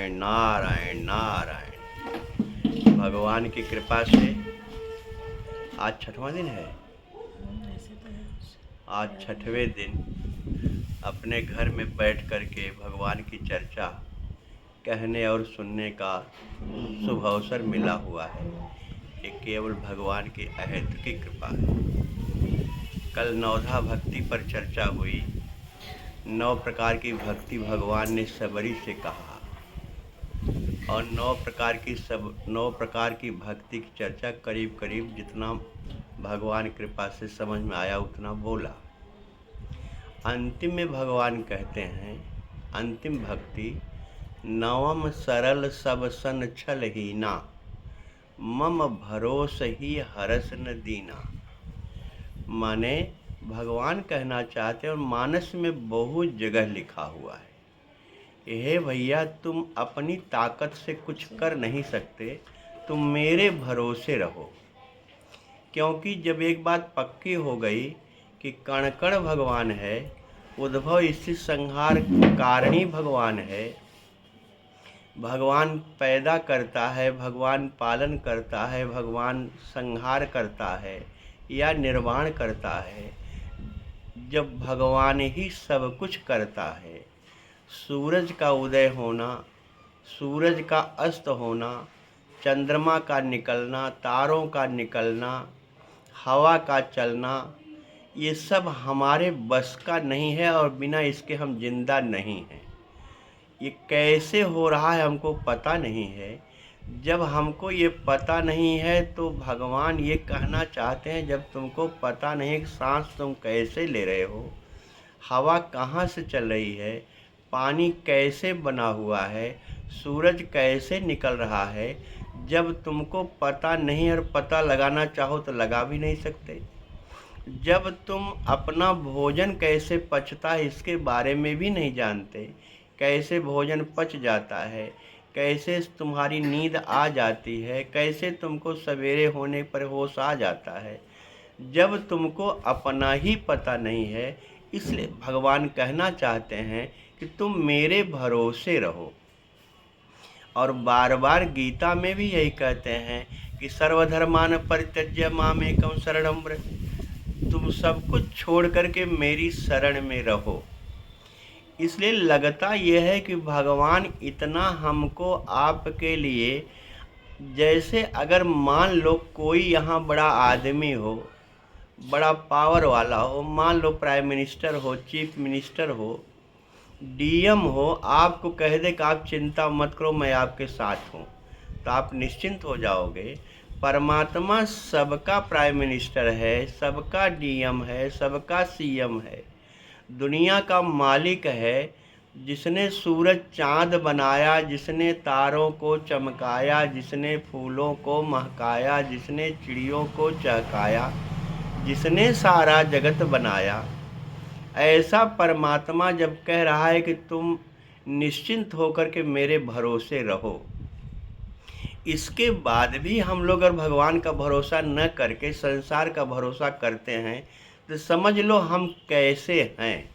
नारायण नारायण नारायण। भगवान की कृपा से आज छठवां दिन है। ऐसे तो है। आज छठवें दिन अपने घर में बैठ कर के भगवान की चर्चा कहने और सुनने का शुभ अवसर मिला हुआ है। ये केवल भगवान की अहेतुकी कृपा है। कल नवधा भक्ति पर चर्चा हुई। 9 प्रकार की भक्ति भगवान ने सबरी से कहा और 9 प्रकार की भक्ति की चर्चा करीब करीब जितना भगवान कृपा से समझ में आया उतना बोला। अंतिम में भगवान कहते हैं, अंतिम भक्ति नवम सरल सब सन छल हीना, मम भरोस ही हरस न दीना। माने भगवान कहना चाहते हैं और मानस में बहुत जगह लिखा हुआ है, हे भैया तुम अपनी ताकत से कुछ कर नहीं सकते, तुम मेरे भरोसे रहो। क्योंकि जब एक बात पक्की हो गई कि कण कण भगवान है, उद्भव स्थिति संहार कारणी भगवान है, भगवान पैदा करता है, भगवान पालन करता है, भगवान संहार करता है या निर्वाण करता है, जब भगवान ही सब कुछ करता है, सूरज का उदय होना, सूरज का अस्त होना, चंद्रमा का निकलना, तारों का निकलना, हवा का चलना, ये सब हमारे बस का नहीं है और बिना इसके हम जिंदा नहीं हैं। ये कैसे हो रहा है हमको पता नहीं है। जब हमको ये पता नहीं है तो भगवान ये कहना चाहते हैं, जब तुमको पता नहीं कि सांस तुम कैसे ले रहे हो, हवा कहाँ से चल रही है, पानी कैसे बना हुआ है, सूरज कैसे निकल रहा है, जब तुमको पता नहीं और पता लगाना चाहो तो लगा भी नहीं सकते। जब तुम अपना भोजन कैसे पचता है इसके बारे में भी नहीं जानते, कैसे भोजन पच जाता है, कैसे तुम्हारी नींद आ जाती है, कैसे तुमको सवेरे होने पर होश आ जाता है, जब तुमको अपना ही पता नहीं है, इसलिए भगवान कहना चाहते हैं कि तुम मेरे भरोसे रहो। और बार बार गीता में भी यही कहते हैं कि सर्वधर्मान परित्यज्य मामेकं शरणं व्रज, तुम सब कुछ छोड़ करके मेरी शरण में रहो। इसलिए लगता यह है कि भगवान इतना हमको आपके लिए, जैसे अगर मान लो कोई यहाँ बड़ा आदमी हो, बड़ा पावर वाला हो, मान लो प्राइम मिनिस्टर हो, चीफ मिनिस्टर हो, डीएम हो, आपको कह दे कि आप चिंता मत करो मैं आपके साथ हूँ, तो आप निश्चिंत हो जाओगे। परमात्मा सबका प्राइम मिनिस्टर है, सबका डीएम है, सबका सीएम है, दुनिया का मालिक है, जिसने सूरज चाँद बनाया, जिसने तारों को चमकाया, जिसने फूलों को महकाया, जिसने चिड़ियों को चहकाया, जिसने सारा जगत बनाया, ऐसा परमात्मा जब कह रहा है कि तुम निश्चिंत होकर के मेरे भरोसे रहो, इसके बाद भी हम लोग अगर भगवान का भरोसा न करके संसार का भरोसा करते हैं तो समझ लो हम कैसे हैं।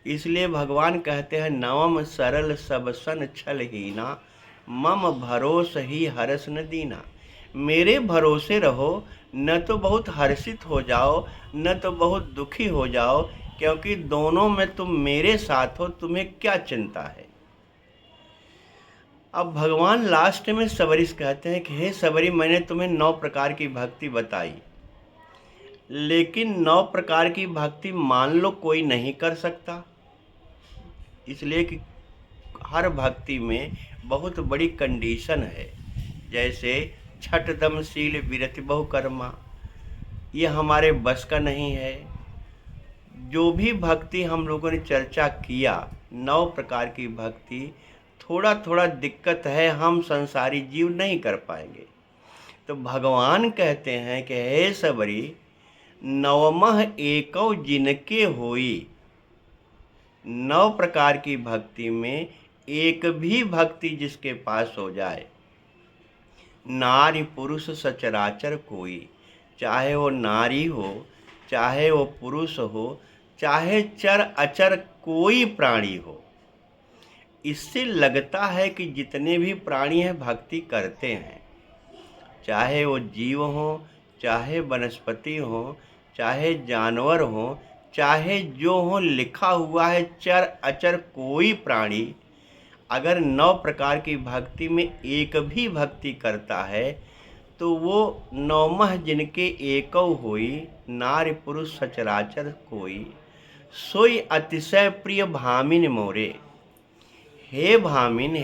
इसलिए भगवान कहते हैं, नवम सरल सब सन छल हीना, मम भरोस ही हरस न दीना। मेरे भरोसे रहो, न तो बहुत हर्षित हो जाओ, न तो बहुत दुखी हो जाओ, क्योंकि दोनों में तुम मेरे साथ हो, तुम्हें क्या चिंता है। अब भगवान लास्ट में सबरी से कहते हैं कि हे सबरी, मैंने तुम्हें 9 प्रकार की भक्ति बताई, लेकिन 9 प्रकार की भक्ति मान लो कोई नहीं कर सकता, इसलिए कि हर भक्ति में बहुत बड़ी कंडीशन है। जैसे छठ दम शील विरति बहुकर्मा, ये हमारे बस का नहीं है। जो भी भक्ति हम लोगों ने चर्चा किया, 9 प्रकार की भक्ति, थोड़ा थोड़ा दिक्कत है, हम संसारी जीव नहीं कर पाएंगे। तो भगवान कहते हैं कि हे सबरी, नवमः एकौ जिनके होई, 9 प्रकार की भक्ति में एक भी भक्ति जिसके पास हो जाए, नारी पुरुष सचराचर कोई, चाहे वो नारी हो, चाहे वो पुरुष हो, चाहे चर अचर कोई प्राणी हो, इससे लगता है कि जितने भी प्राणी हैं भक्ति करते हैं, चाहे वो जीव हों, चाहे वनस्पति हों, चाहे जानवर हों, चाहे जो हों, लिखा हुआ है चर अचर कोई प्राणी अगर 9 प्रकार की भक्ति में एक भी भक्ति करता है तो वो नौमह जिनके एकौ होई, नारी पुरुष सचराचर कोई, सोई अतिशय प्रिय भामिन मोरे। हे भामिन,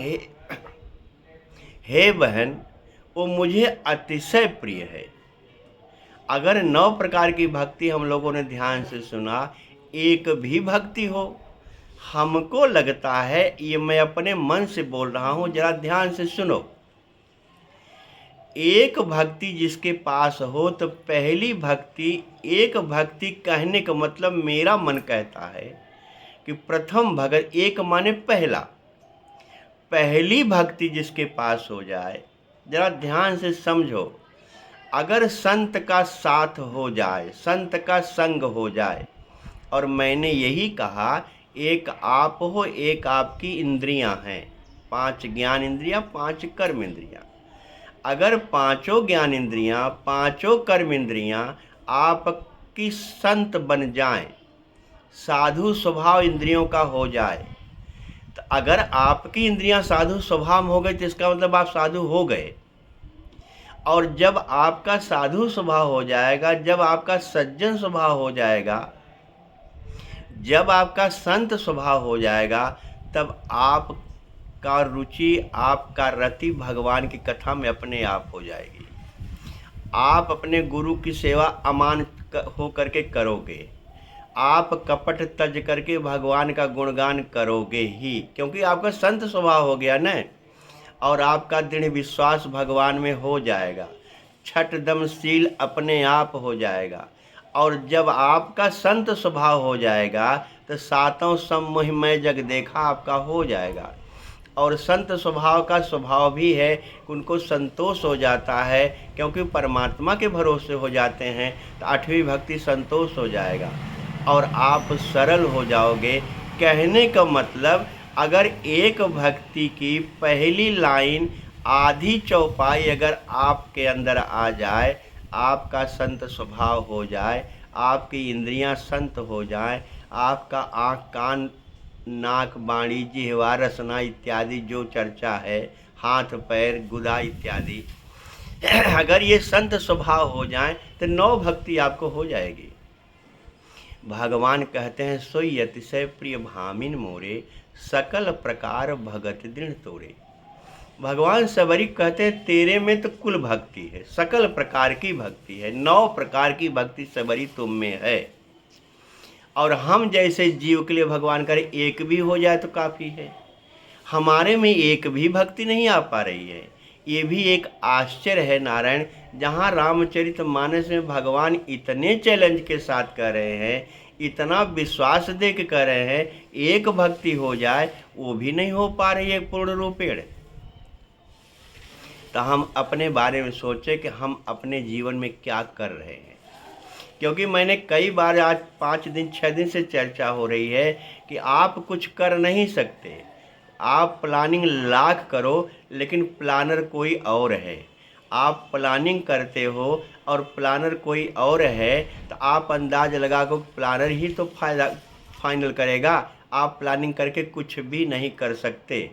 हे बहन, वो मुझे अतिशय प्रिय है। अगर 9 प्रकार की भक्ति हम लोगों ने ध्यान से सुना, एक भी भक्ति हो, हमको लगता है, ये मैं अपने मन से बोल रहा हूँ, जरा ध्यान से सुनो। एक भक्ति जिसके पास हो तो पहली भक्ति, एक भक्ति कहने का मतलब मेरा मन कहता है कि प्रथम भगत, एक माने पहला, पहली भक्ति जिसके पास हो जाए, जरा ध्यान से समझो। अगर संत का साथ हो जाए, संत का संग हो जाए, और मैंने यही कहा एक आप हो, एक आपकी इंद्रियां हैं, 5 ज्ञान इंद्रियां, 5 कर्म इंद्रियां। अगर पांचों ज्ञान इंद्रियां, पांचों कर्म इंद्रियां आपकी संत बन जाएं, साधु स्वभाव इंद्रियों का हो जाए, तो अगर आपकी इंद्रियां साधु स्वभाव में हो गई तो इसका मतलब आप साधु हो गए। और जब आपका साधु स्वभाव हो जाएगा, जब आपका सज्जन स्वभाव हो जाएगा, जब आपका संत स्वभाव हो जाएगा, तब आपका रुचि, आपका रति भगवान की कथा में अपने आप हो जाएगी। आप अपने गुरु की सेवा अमान हो करके करोगे, आप कपट तज करके भगवान का गुणगान करोगे ही, क्योंकि आपका संत स्वभाव हो गया न, और आपका दृढ़ विश्वास भगवान में हो जाएगा, छठ दमशील अपने आप हो जाएगा। और जब आपका संत स्वभाव हो जाएगा तो सातों सम्मोहिमय जग देखा आपका हो जाएगा। और संत स्वभाव का स्वभाव भी है कि उनको संतोष हो जाता है, क्योंकि परमात्मा के भरोसे हो जाते हैं, तो 8वीं भक्ति संतोष हो जाएगा और आप सरल हो जाओगे। कहने का मतलब, अगर एक भक्ति की पहली लाइन आधी चौपाई अगर आपके अंदर आ जाए, आपका संत स्वभाव हो जाए, आपकी इंद्रियां संत हो जाए, आपका आँख कान नाक बाणी जिह्वा रसना इत्यादि जो चर्चा है, हाथ पैर गुदा इत्यादि अगर ये संत स्वभाव हो जाए तो 9 भक्ति आपको हो जाएगी। भगवान कहते हैं, सोई अतिशय प्रिय भामिन मोरे, सकल प्रकार भगत दृढ़ तोरे। भगवान सबरी कहते हैं तेरे में तो कुल भक्ति है, सकल प्रकार की भक्ति है, 9 प्रकार की भक्ति सबरी तुम में है। और हम जैसे जीव के लिए भगवान करे एक भी हो जाए तो काफ़ी है। हमारे में एक भी भक्ति नहीं आ पा रही है, ये भी एक आश्चर्य है नारायण। जहाँ रामचरितमानस में भगवान इतने चैलेंज के साथ कह रहे हैं, इतना विश्वास दे के कह रहे हैं, एक भक्ति हो जाए, वो भी नहीं हो पा रही है पूर्ण रूपेण। तो हम अपने बारे में सोचें कि हम अपने जीवन में क्या कर रहे हैं। क्योंकि मैंने कई बार, आज 5 दिन 6 दिन से चर्चा हो रही है कि आप कुछ कर नहीं सकते, आप प्लानिंग लाख करो लेकिन प्लानर कोई और है। आप प्लानिंग करते हो और प्लानर कोई और है, तो आप अंदाज लगा को प्लानर ही तो फाइनल करेगा, आप प्लानिंग करके कुछ भी नहीं कर सकते।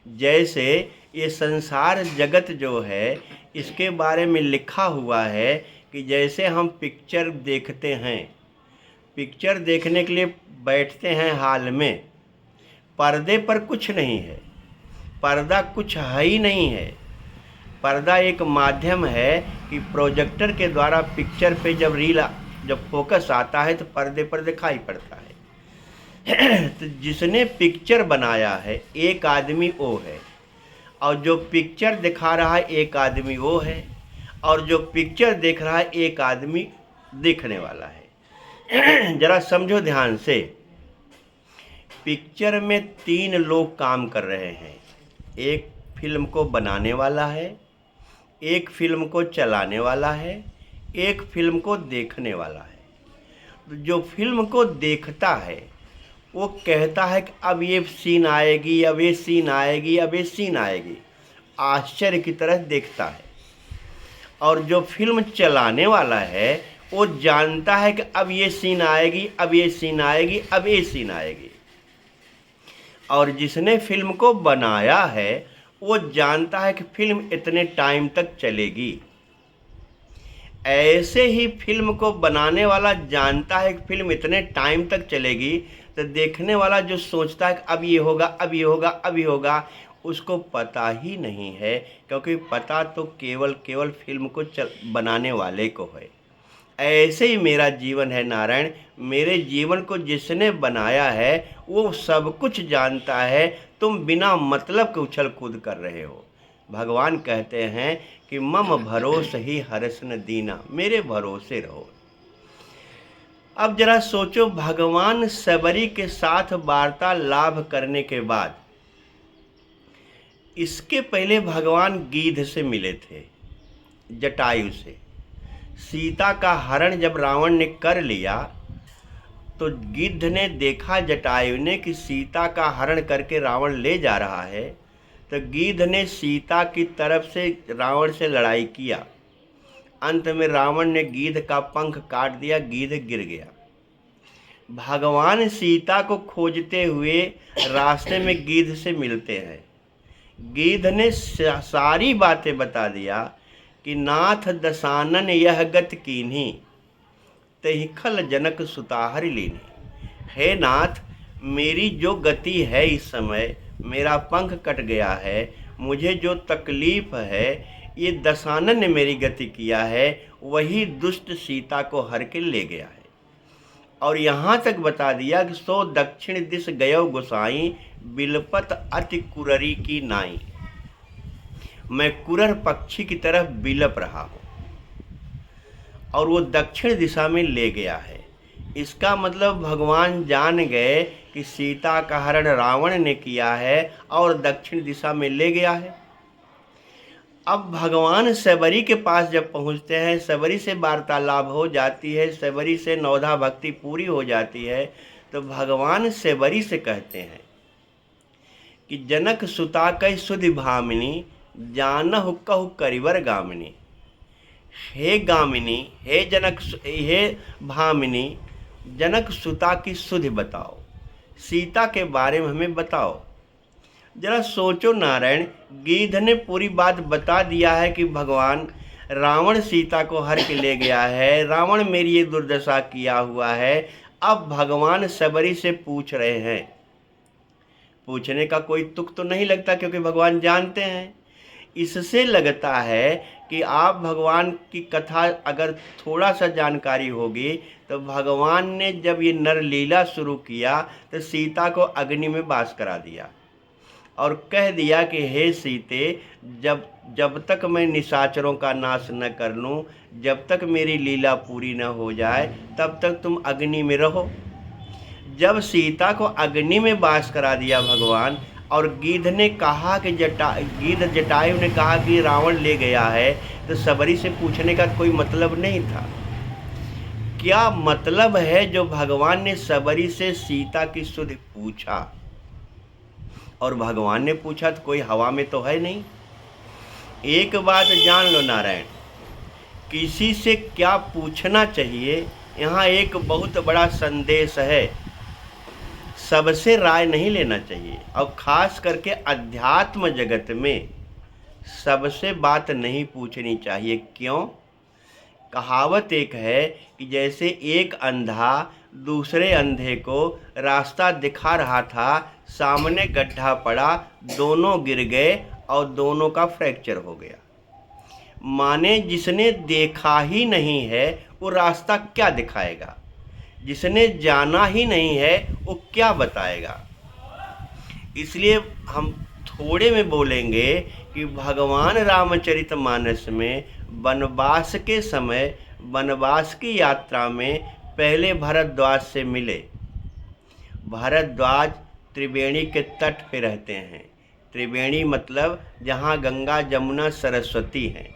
जैसे ये संसार जगत जो है, इसके बारे में लिखा हुआ है कि जैसे हम पिक्चर देखते हैं, पिक्चर देखने के लिए बैठते हैं हॉल में, पर्दे पर कुछ नहीं है, पर्दा कुछ है ही नहीं है। पर्दा एक माध्यम है कि प्रोजेक्टर के द्वारा पिक्चर पे जब फोकस आता है तो पर्दे पर दिखाई पड़ता है। तो जिसने पिक्चर बनाया है एक आदमी वो है, और जो पिक्चर दिखा रहा है एक आदमी वो है, और जो पिक्चर देख रहा है एक आदमी देखने वाला है। जरा समझो ध्यान से, पिक्चर में 3 लोग काम कर रहे हैं। एक फिल्म को बनाने वाला है, एक फिल्म को चलाने वाला है, एक फिल्म को देखने वाला है। तो जो फिल्म को देखता है वो कहता है कि अब ये सीन आएगी, अब ये सीन आएगी, अब ये सीन आएगी, आश्चर्य की तरह देखता है। और जो फिल्म चलाने वाला है वो जानता है कि अब ये सीन आएगी, अब ये सीन आएगी, अब ये सीन आएगी। और जिसने फिल्म को बनाया है वो जानता है कि फिल्म इतने टाइम तक चलेगी। ऐसे ही फिल्म को बनाने वाला जानता है कि फिल्म इतने टाइम तक चलेगी, तो देखने वाला जो सोचता है कि अब ये होगा, अब ये होगा, अब ये होगा, उसको पता ही नहीं है, क्योंकि पता तो केवल फिल्म को बनाने वाले को है। ऐसे ही मेरा जीवन है नारायण। मेरे जीवन को जिसने बनाया है वो सब कुछ जानता है, तुम बिना मतलब के उछल कूद कर रहे हो। भगवान कहते हैं कि मम भरोस ही हर्ष न दीना, मेरे भरोसे रहो। अब जरा सोचो, भगवान सबरी के साथ वार्तालाप करने के बाद, इसके पहले भगवान गिद्ध से मिले थे, जटायु से। सीता का हरण जब रावण ने कर लिया तो गिद्ध ने देखा जटायु ने कि सीता का हरण करके रावण ले जा रहा है, तो गिद्ध ने सीता की तरफ से रावण से लड़ाई किया। अंत में रावण ने गिद्ध का पंख काट दिया, गिद्ध गिर गया। भगवान सीता को खोजते हुए रास्ते में गिद्ध से मिलते हैं। गिद्ध ने सारी बातें बता दिया कि नाथ दसानन यह गत कीन्ही, तहि खल जनक सुताहर लीनी। हे नाथ, मेरी जो गति है इस समय, मेरा पंख कट गया है, मुझे जो तकलीफ है, ये दसानन ने मेरी गति किया है, वही दुष्ट सीता को हर के ले गया है। और यहाँ तक बता दिया कि सो दक्षिण दिश गयो गोसाई, बिलपत अति कुररी की नाई। मैं कुरर पक्षी की तरफ बिलप रहा हूँ और वो दक्षिण दिशा में ले गया है। इसका मतलब भगवान जान गए कि सीता का हरण रावण ने किया है और दक्षिण दिशा में ले गया है। अब भगवान सबरी के पास जब पहुँचते हैं, सबरी से वार्तालाप हो जाती है, सबरी से नवधा भक्ति पूरी हो जाती है, तो भगवान सबरी से कहते हैं कि जनक सुता कई सुधि भामिनी, जानहु कहु करिवर गामिनी। हे गामिनी, हे भामिनी, जनक सुता की सुधि बताओ, सीता के बारे में हमें बताओ। जरा सोचो नारायण, गिद्ध ने पूरी बात बता दिया है कि भगवान रावण सीता को हर के ले गया है, रावण मेरी ये दुर्दशा किया हुआ है। अब भगवान सबरी से पूछ रहे हैं। पूछने का कोई तुक तो नहीं लगता, क्योंकि भगवान जानते हैं। इससे लगता है कि आप भगवान की कथा अगर थोड़ा सा जानकारी होगी, तो भगवान ने जब ये नरलीला शुरू किया तो सीता को अग्नि में वास करा दिया और कह दिया कि हे सीते, जब तक मैं निशाचरों का नाश न कर लूँ, जब तक मेरी लीला पूरी न हो जाए, तब तक तुम अग्नि में रहो। जब सीता को अग्नि में वास करा दिया भगवान, और गिद्ध ने कहा कि जटायु ने कहा कि रावण ले गया है, तो सबरी से पूछने का कोई मतलब नहीं था। क्या मतलब है जो भगवान ने सबरी से सीता की सुधि पूछा? और भगवान ने पूछा तो कोई हवा में तो है नहीं। एक बात जान लो नारायण, किसी से क्या पूछना चाहिए, यहाँ एक बहुत बड़ा संदेश है। सबसे राय नहीं लेना चाहिए, और ख़ास करके अध्यात्म जगत में सबसे बात नहीं पूछनी चाहिए। क्यों? कहावत एक है कि जैसे एक अंधा दूसरे अंधे को रास्ता दिखा रहा था, सामने गड्ढा पड़ा, दोनों गिर गए और दोनों का फ्रैक्चर हो गया। माने जिसने देखा ही नहीं है वो रास्ता क्या दिखाएगा, जिसने जाना ही नहीं है वो क्या बताएगा। इसलिए हम थोड़े में बोलेंगे कि भगवान रामचरितमानस में वनवास के समय, वनवास की यात्रा में पहले भरद्वाज से मिले। भरद्वाज त्रिवेणी के तट पे रहते हैं। त्रिवेणी मतलब जहाँ गंगा जमुना सरस्वती हैं।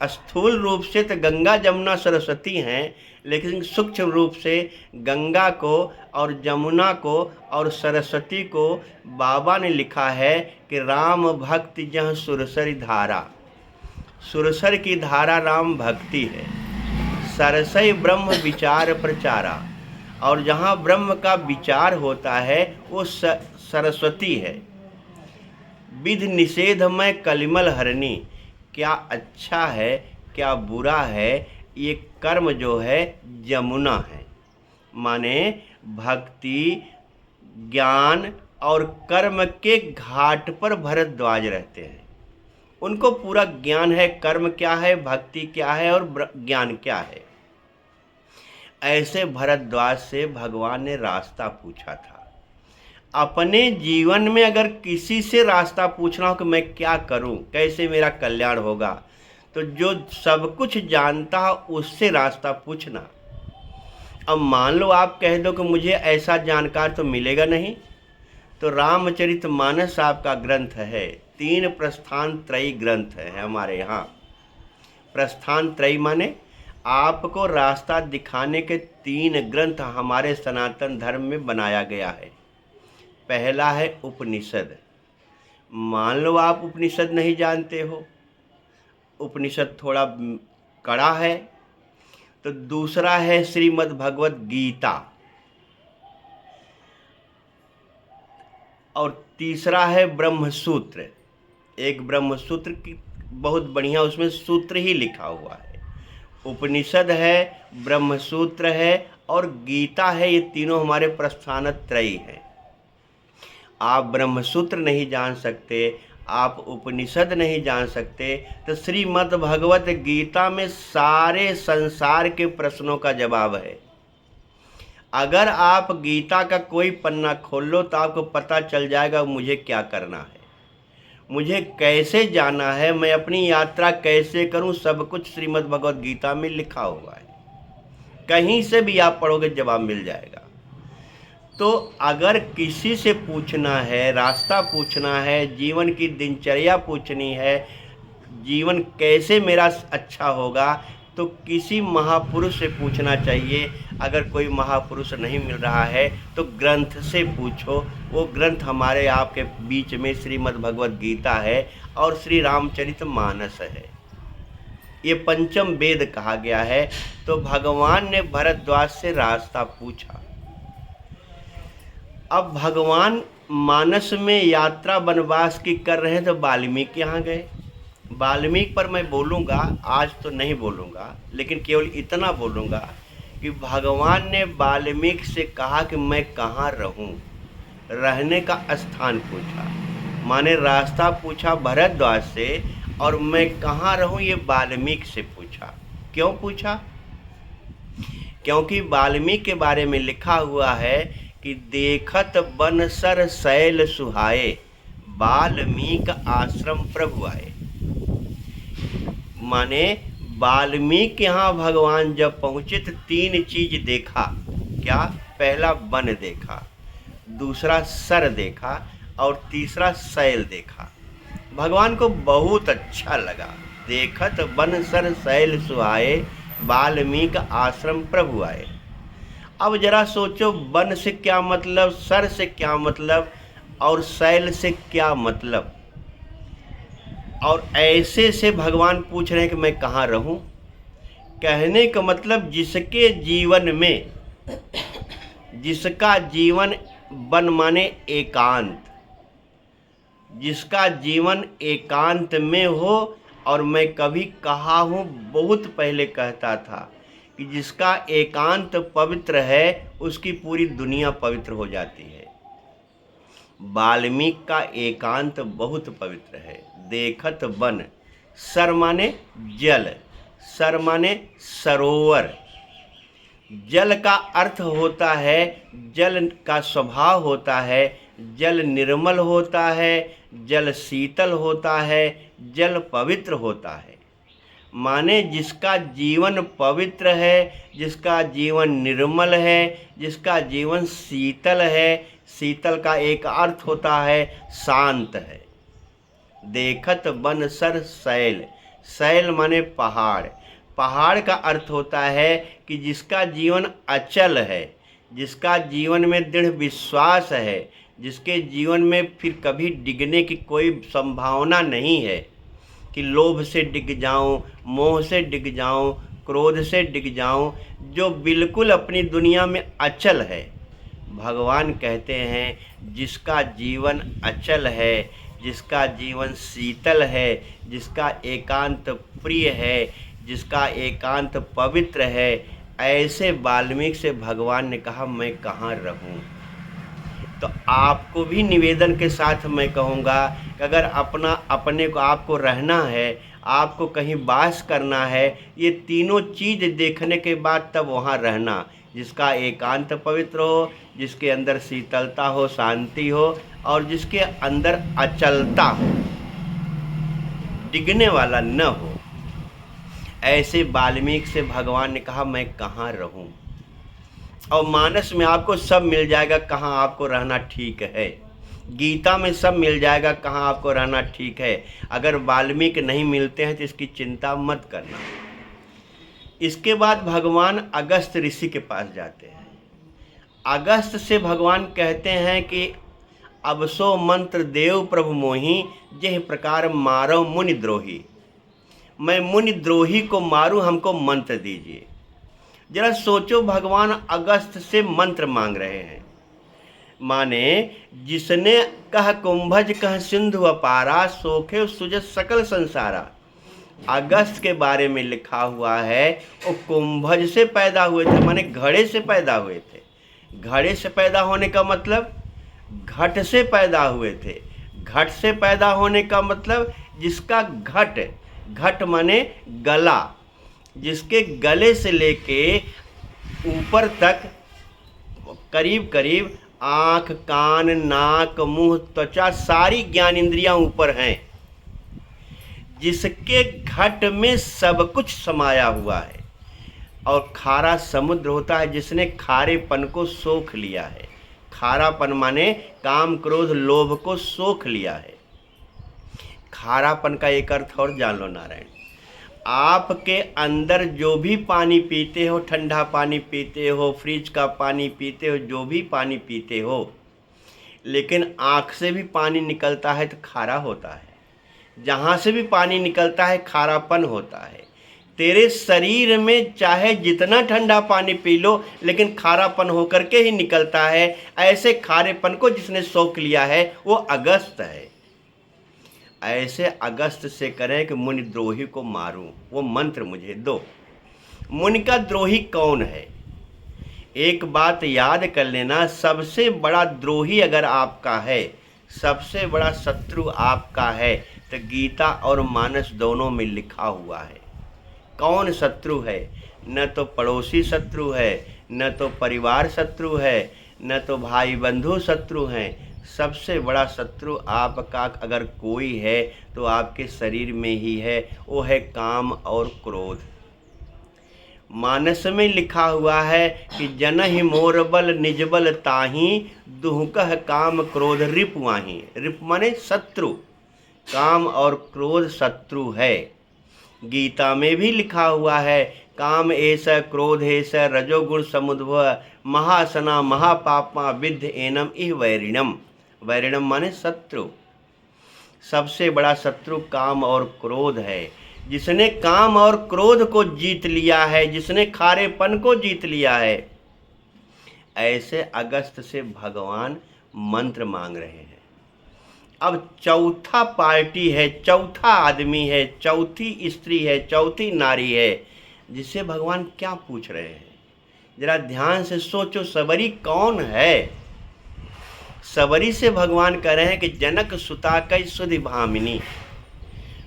स्थूल रूप से तो गंगा जमुना सरस्वती हैं, लेकिन सूक्ष्म रूप से गंगा को और जमुना को और सरस्वती को बाबा ने लिखा है कि राम भक्ति जहाँ सुरसरी धारा। सुरसर की धारा राम भक्ति है। सरसई ब्रह्म विचार प्रचारा, और जहाँ ब्रह्म का विचार होता है वो सरस्वती है। विध निषेध में कलिमल हरनी, क्या अच्छा है क्या बुरा है, ये कर्म जो है जमुना है। माने भक्ति ज्ञान और कर्म के घाट पर भरद्वाज रहते हैं। उनको पूरा ज्ञान है, कर्म क्या है, भक्ति क्या है और ज्ञान क्या है। ऐसे भरद्वाज से भगवान ने रास्ता पूछा था। अपने जीवन में अगर किसी से रास्ता पूछना हो कि मैं क्या करूं, कैसे मेरा कल्याण होगा, तो जो सब कुछ जानता है उससे रास्ता पूछना। अब मान लो आप कह दो कि मुझे ऐसा जानकार तो मिलेगा नहीं, तो रामचरितमानस आपका ग्रंथ है। 3 प्रस्थान त्रयी ग्रंथ है हमारे यहाँ। प्रस्थान त्रयी माने आपको रास्ता दिखाने के 3 ग्रंथ हमारे सनातन धर्म में बनाया गया है। पहला है उपनिषद। मान लो आप उपनिषद नहीं जानते हो, उपनिषद थोड़ा कड़ा है, तो दूसरा है श्रीमद् भगवत गीता, और तीसरा है ब्रह्मसूत्र। एक ब्रह्मसूत्र की बहुत बढ़िया, उसमें सूत्र ही लिखा हुआ है। उपनिषद है, ब्रह्मसूत्र है और गीता है। ये तीनों हमारे प्रस्थान त्रयी हैं। आप ब्रह्मसूत्र नहीं जान सकते, आप उपनिषद नहीं जान सकते, तो श्रीमद् भगवत गीता में सारे संसार के प्रश्नों का जवाब है। अगर आप गीता का कोई पन्ना खोल लो तो आपको पता चल जाएगा मुझे क्या करना है, मुझे कैसे जाना है, मैं अपनी यात्रा कैसे करूं, सब कुछ श्रीमद् भगवत गीता में लिखा हुआ है। कहीं से भी आप पढ़ोगे जवाब मिल जाएगा। तो अगर किसी से पूछना है, रास्ता पूछना है, जीवन की दिनचर्या पूछनी है, जीवन कैसे मेरा अच्छा होगा, तो किसी महापुरुष से पूछना चाहिए। अगर कोई महापुरुष नहीं मिल रहा है तो ग्रंथ से पूछो। वो ग्रंथ हमारे आपके बीच में श्रीमद् भगवत गीता है और श्री रामचरितमानस है। ये पंचम वेद कहा गया है। तो भगवान ने भरद्वाज से रास्ता पूछा। अब भगवान मानस में यात्रा वनवास की कर रहे हैं तो वाल्मीकि यहाँ गए। वाल्मीकि पर मैं बोलूँगा, आज तो नहीं बोलूँगा, लेकिन केवल इतना बोलूँगा कि भगवान ने वाल्मीकि से कहा कि मैं कहाँ रहूँ, रहने का स्थान पूछा, माने रास्ता पूछा भरद्वाज से, और मैं कहाँ रहूँ ये वाल्मीकि से पूछा। क्यों पूछा? क्योंकि वाल्मीकि के बारे में लिखा हुआ है कि देखत बन सर शैल सुहाए, वाल्मीकि आश्रम प्रभु आए। माने वाल्मीकि यहाँ भगवान जब पहुँचे तो 3 चीज देखा। क्या? पहला वन देखा, दूसरा सर देखा और तीसरा शैल देखा। भगवान को बहुत अच्छा लगा। देखत वन सर शैल सुहाए, वाल्मीकि आश्रम प्रभु आए। अब जरा सोचो, वन से क्या मतलब, सर से क्या मतलब और शैल से क्या मतलब। और ऐसे से भगवान पूछ रहे हैं कि मैं कहाँ रहूं। कहने का मतलब जिसके जीवन में, जिसका जीवन वन माने एकांत, जिसका जीवन एकांत में हो। और मैं कभी कहा हूँ, बहुत पहले कहता था कि जिसका एकांत पवित्र है उसकी पूरी दुनिया पवित्र हो जाती है। वाल्मीकि का एकांत बहुत पवित्र है। देखत वन, सर माने जल, सर माने सरोवर। जल का अर्थ होता है, जल का स्वभाव होता है, जल निर्मल होता है, जल शीतल होता है, जल पवित्र होता है। माने जिसका जीवन पवित्र है, जिसका जीवन निर्मल है, जिसका जीवन शीतल है। शीतल का एक अर्थ होता है शांत है। देखत वन सर शैल, शैल माने पहाड़। पहाड़ का अर्थ होता है कि जिसका जीवन अचल है, जिसका जीवन में दृढ़ विश्वास है, जिसके जीवन में फिर कभी डिगने की कोई संभावना नहीं है कि लोभ से डिग जाऊं, मोह से डिग जाऊं, क्रोध से डिग जाऊं, जो बिल्कुल अपनी दुनिया में अचल है। भगवान कहते हैं जिसका जीवन अचल है, जिसका जीवन शीतल है, जिसका एकांत प्रिय है, जिसका एकांत पवित्र है, ऐसे वाल्मीकि से भगवान ने कहा मैं कहाँ रहूं। तो आपको भी निवेदन के साथ मैं कहूँगा कि अगर अपने को आपको रहना है, आपको कहीं वास करना है, ये तीनों चीज़ देखने के बाद तब वहाँ रहना, जिसका एकांत पवित्र हो, जिसके अंदर शीतलता हो, शांति हो, और जिसके अंदर अचलता हो, डिगने वाला न हो। ऐसे वाल्मीकि से भगवान ने कहा मैं कहाँ रहूं। और मानस में आपको सब मिल जाएगा कहाँ आपको रहना ठीक है। गीता में सब मिल जाएगा कहाँ आपको रहना ठीक है। अगर वाल्मीकि नहीं मिलते हैं तो इसकी चिंता मत करना। इसके बाद भगवान अगस्त ऋषि के पास जाते हैं। अगस्त से भगवान कहते हैं कि अब सो मंत्र देव प्रभु मोहि, जेह प्रकार मारो मुनि द्रोही। मैं मुनि द्रोही को मारूं, हमको मंत्र दीजिए। जरा सोचो, भगवान अगस्त से मंत्र मांग रहे हैं। माने जिसने कह कुंभज कह सिंधु अपारा, सोखे सुजत सकल संसारा। अगस्त के बारे में लिखा हुआ है वो कुंभज से पैदा हुए थे, माने घड़े से पैदा हुए थे। घड़े से पैदा होने का मतलब घट से पैदा हुए थे। घट से पैदा होने का मतलब जिसका घट, घट माने गला, जिसके गले से लेके ऊपर तक करीब करीब आँख, कान, नाक, मुंह, त्वचा, सारी ज्ञान इंद्रियां ऊपर हैं, जिसके घट में सब कुछ समाया हुआ है। और खारा समुद्र होता है जिसने खारेपन को सोख लिया है। खारापन माने काम, क्रोध, लोभ को सोख लिया है। खारापन का एक अर्थ और जान लो नारायण। आपके अंदर जो भी पानी पीते हो, ठंडा पानी पीते हो, फ्रिज का पानी पीते हो, जो भी पानी पीते हो, लेकिन आँख से भी पानी निकलता है तो खारा होता है। जहाँ से भी पानी निकलता है खारापन होता है। तेरे शरीर में चाहे जितना ठंडा पानी पी लो, लेकिन खारापन होकर के ही निकलता है। ऐसे खारेपन को जिसने सोख लिया है वो अगस्त है। ऐसे अगस्त से करें कि मुनि द्रोही को मारूं, वो मंत्र मुझे दो। मुनि का द्रोही कौन है? एक बात याद कर लेना, सबसे बड़ा द्रोही अगर आपका है, सबसे बड़ा शत्रु आपका है, तो गीता और मानस दोनों में लिखा हुआ है। कौन शत्रु है? न तो पड़ोसी शत्रु है, न तो परिवार शत्रु है, न तो भाई बंधु शत्रु हैं। सबसे बड़ा शत्रु आपका अगर कोई है तो आपके शरीर में ही है, वो है काम और क्रोध। मानस में लिखा हुआ है कि जनहि मोर बल निज बल ताहि, दुहकह काम क्रोध रिपुआहि। रिप माने शत्रु, काम और क्रोध शत्रु है। गीता में भी लिखा हुआ है काम ऐसा क्रोध ऐसा रजोगुण समुद्भव, महासना महापापा विद्ध एनम इह वैरिणम। वैरिणम माने शत्रु। सबसे बड़ा शत्रु काम और क्रोध है। जिसने काम और क्रोध को जीत लिया है, जिसने खारेपन को जीत लिया है, ऐसे अगस्त से भगवान मंत्र मांग रहे हैं। अब चौथा पार्टी है, चौथा आदमी है, चौथी स्त्री है, चौथी नारी है, जिससे भगवान क्या पूछ रहे हैं। जरा ध्यान से सोचो, सबरी कौन है? सबरी से भगवान कह रहे हैं कि जनक सुता कई सुधि भामिनी।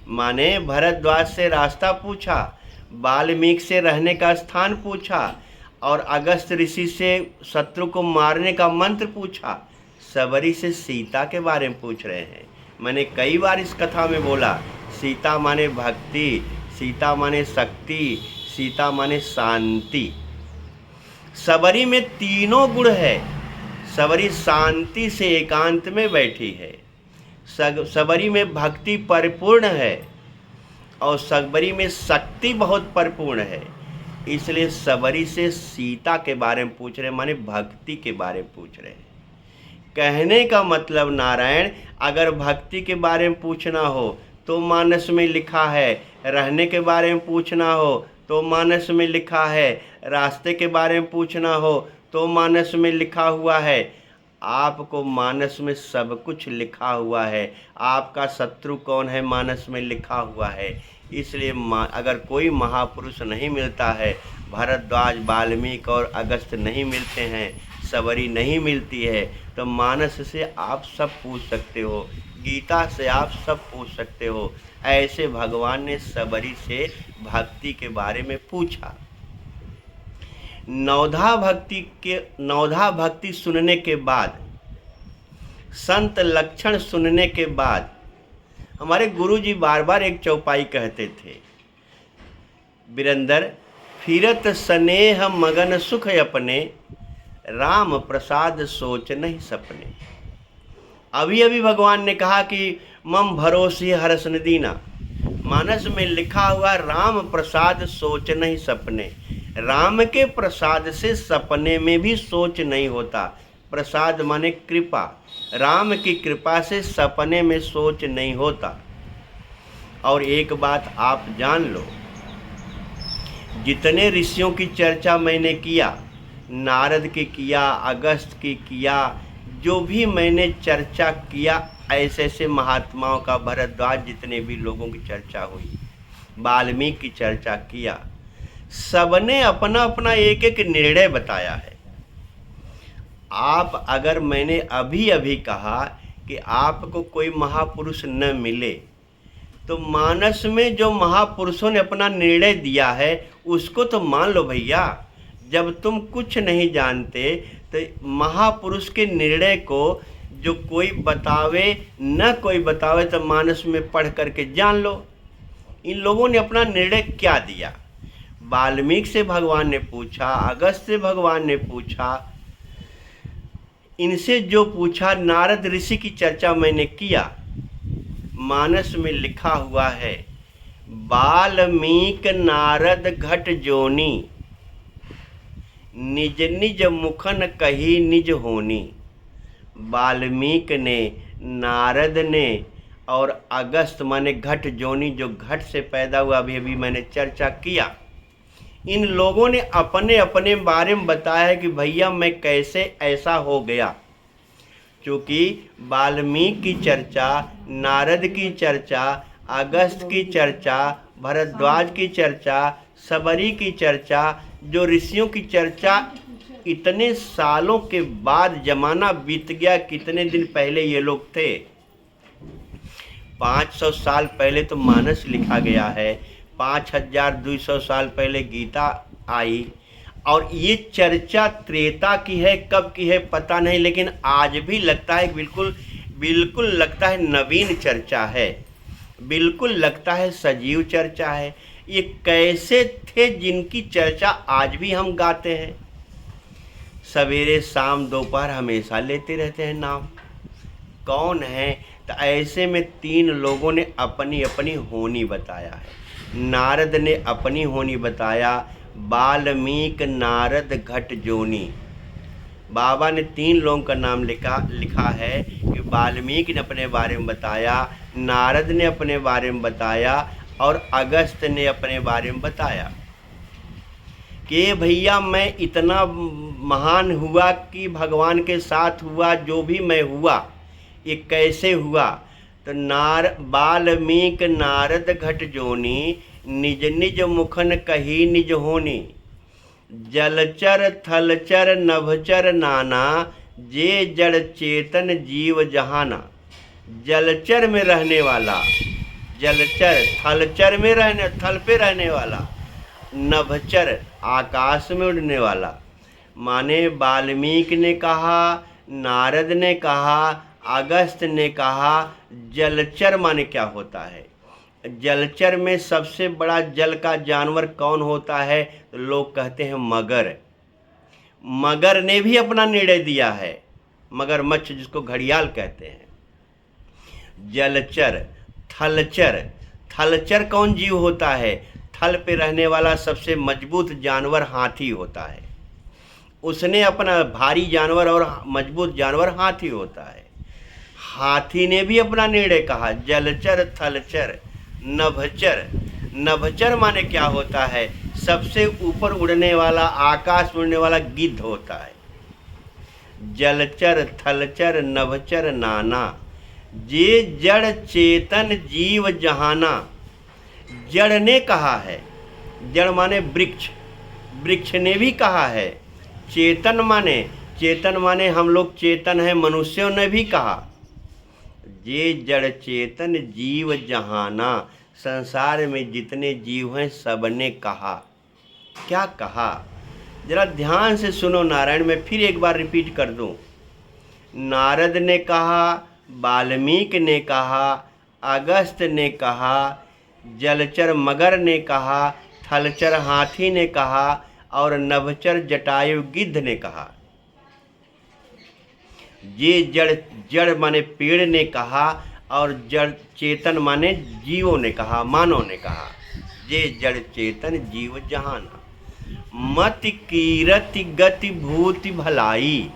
माने भरद्वाज से रास्ता पूछा, वाल्मीकि से रहने का स्थान पूछा, और अगस्त ऋषि से शत्रु को मारने का मंत्र पूछा। सबरी से सीता के बारे में पूछ रहे हैं। मैंने कई बार इस कथा में बोला, सीता माने भक्ति, सीता माने शक्ति, सीता माने शांति। सबरी में तीनों गुण है। सबरी शांति से एकांत में बैठी है, सबरी में भक्ति परिपूर्ण है, और सबरी में शक्ति बहुत परिपूर्ण है। इसलिए सबरी से सीता के बारे में पूछ रहे, माने भक्ति के बारे में पूछ रहे हैं। कहने का मतलब नारायण, अगर भक्ति के बारे में पूछना हो तो मानस में लिखा है, रहने के बारे में पूछना हो तो मानस में लिखा है, रास्ते के बारे में पूछना हो तो मानस में लिखा हुआ है। आपको मानस में सब कुछ लिखा हुआ है। आपका शत्रु कौन है मानस में लिखा हुआ है। इसलिए अगर कोई महापुरुष नहीं मिलता है, भरद्वाज, वाल्मीकि और अगस्त्य नहीं मिलते हैं, सबरी नहीं मिलती है, तो मानस से आप सब पूछ सकते हो, गीता से आप सब पूछ सकते हो। ऐसे भगवान ने सबरी से भक्ति के बारे में पूछा। नवधा भक्ति सुनने के बाद, संत लक्षण सुनने के बाद, हमारे गुरुजी बार बार एक चौपाई कहते थे, बिरंदर फिरत स्नेह मगन सुख अपने, राम प्रसाद सोच नहीं सपने। अभी अभी भगवान ने कहा कि मम भरोसे हरस न दीना, मानस में लिखा हुआ राम प्रसाद सोच नहीं सपने। राम के प्रसाद से सपने में भी सोच नहीं होता। प्रसाद माने कृपा, राम की कृपा से सपने में सोच नहीं होता। और एक बात आप जान लो, जितने ऋषियों की चर्चा मैंने किया, नारद की किया, अगस्त की किया, जो भी मैंने चर्चा किया, ऐसे ऐसे महात्माओं का, भरद्वाज, जितने भी लोगों की चर्चा हुई, वाल्मीकि की चर्चा किया, सबने अपना अपना एक एक निर्णय बताया है। आप, अगर मैंने अभी अभी कहा कि आपको कोई महापुरुष न मिले, तो मानस में जो महापुरुषों ने अपना निर्णय दिया है उसको तो मान लो भैया। जब तुम कुछ नहीं जानते तो महापुरुष के निर्णय को जो कोई बतावे न कोई बतावे तो मानस में पढ़ करके जान लो। इन लोगों ने अपना निर्णय क्या दिया। वाल्मीकि से भगवान ने पूछा, अगस्त से भगवान ने पूछा, इनसे जो पूछा, नारद ऋषि की चर्चा मैंने किया। मानस में लिखा हुआ है, वाल्मीकि नारद घट जोनी, निज निज मुखन कही निज होनी। वाल्मीकि ने, नारद ने और अगस्त माने घट जोनी, जो घट से पैदा हुआ, अभी अभी मैंने चर्चा किया, इन लोगों ने अपने अपने बारे में बताया है कि भैया मैं कैसे ऐसा हो गया। क्योंकि वाल्मीकि की चर्चा, नारद की चर्चा, अगस्त की चर्चा, भरद्वाज की चर्चा, सबरी की चर्चा, जो ऋषियों की चर्चा, इतने सालों के बाद जमाना बीत गया। कितने दिन पहले ये लोग थे, 500 साल पहले तो मानस लिखा गया है, 5200 साल पहले गीता आई, और ये चर्चा त्रेता की है, कब की है पता नहीं, लेकिन आज भी लगता है बिल्कुल लगता है नवीन चर्चा है, बिल्कुल लगता है सजीव चर्चा है। ये कैसे थे जिनकी चर्चा आज भी हम गाते हैं, सवेरे शाम दोपहर हमेशा लेते रहते हैं नाम। कौन है? तो ऐसे में 3 लोगों ने अपनी अपनी होनी बताया है। नारद ने अपनी होनी बताया, वाल्मीकि नारद घट जोनी। बाबा ने 3 लोगों का नाम लिखा है कि वाल्मीकि ने अपने बारे में बताया, नारद ने अपने बारे में बताया और अगस्त ने अपने बारे में बताया कि भैया मैं इतना महान हुआ कि भगवान के साथ हुआ, जो भी मैं हुआ ये कैसे हुआ। तो वाल्मीकि नारद घट जोनी, निज निज मुखन कही निज होनी। जलचर थलचर नभचर नाना, जे जड़ चेतन जीव जहाना। जलचर में रहने वाला, जलचर, थलचर में थल पे रहने वाला, नभचर आकाश में उड़ने वाला। माने वाल्मीकि ने कहा, नारद ने कहा, अगस्त ने कहा। जलचर माने क्या होता है? जलचर में सबसे बड़ा जल का जानवर कौन होता है? तो लोग कहते हैं मगर। मगर ने भी अपना निर्णय दिया है, मगरमच्छ जिसको घड़ियाल कहते हैं। जलचर, थलचर, थलचर कौन जीव होता है? थल पे रहने वाला सबसे मजबूत जानवर हाथी होता है। उसने अपना भारी जानवर और मजबूत जानवर हाथी होता है। हाथी ने भी अपना निर्णय कहा, जलचर थलचर नभचर। नभचर माने क्या होता है? सबसे ऊपर उड़ने वाला, आकाश में उड़ने वाला गिद्ध होता है। जलचर थलचर नभचर नाना, जे जड़ चेतन जीव जहाना। जड़ ने कहा है, जड़ माने वृक्ष, वृक्ष ने भी कहा है। चेतन माने हम लोग चेतन हैं, मनुष्यों ने भी कहा। जे जड़ चेतन जीव जहाना, संसार में जितने जीव हैं सबने कहा। क्या कहा? जरा ध्यान से सुनो नारायण, मैं फिर एक बार रिपीट कर दूं। नारद ने कहा, वाल्मीकि ने कहा, अगस्त्य ने कहा, जलचर मगर ने कहा, थलचर हाथी ने कहा और नभचर जटायु गिद्ध ने कहा। ये जड़ माने पेड़ ने कहा और जड़ चेतन माने जीवों ने कहा, मानव ने कहा। ये जड़ चेतन जीव जहाना, मत कीरति गति भूति भलाई।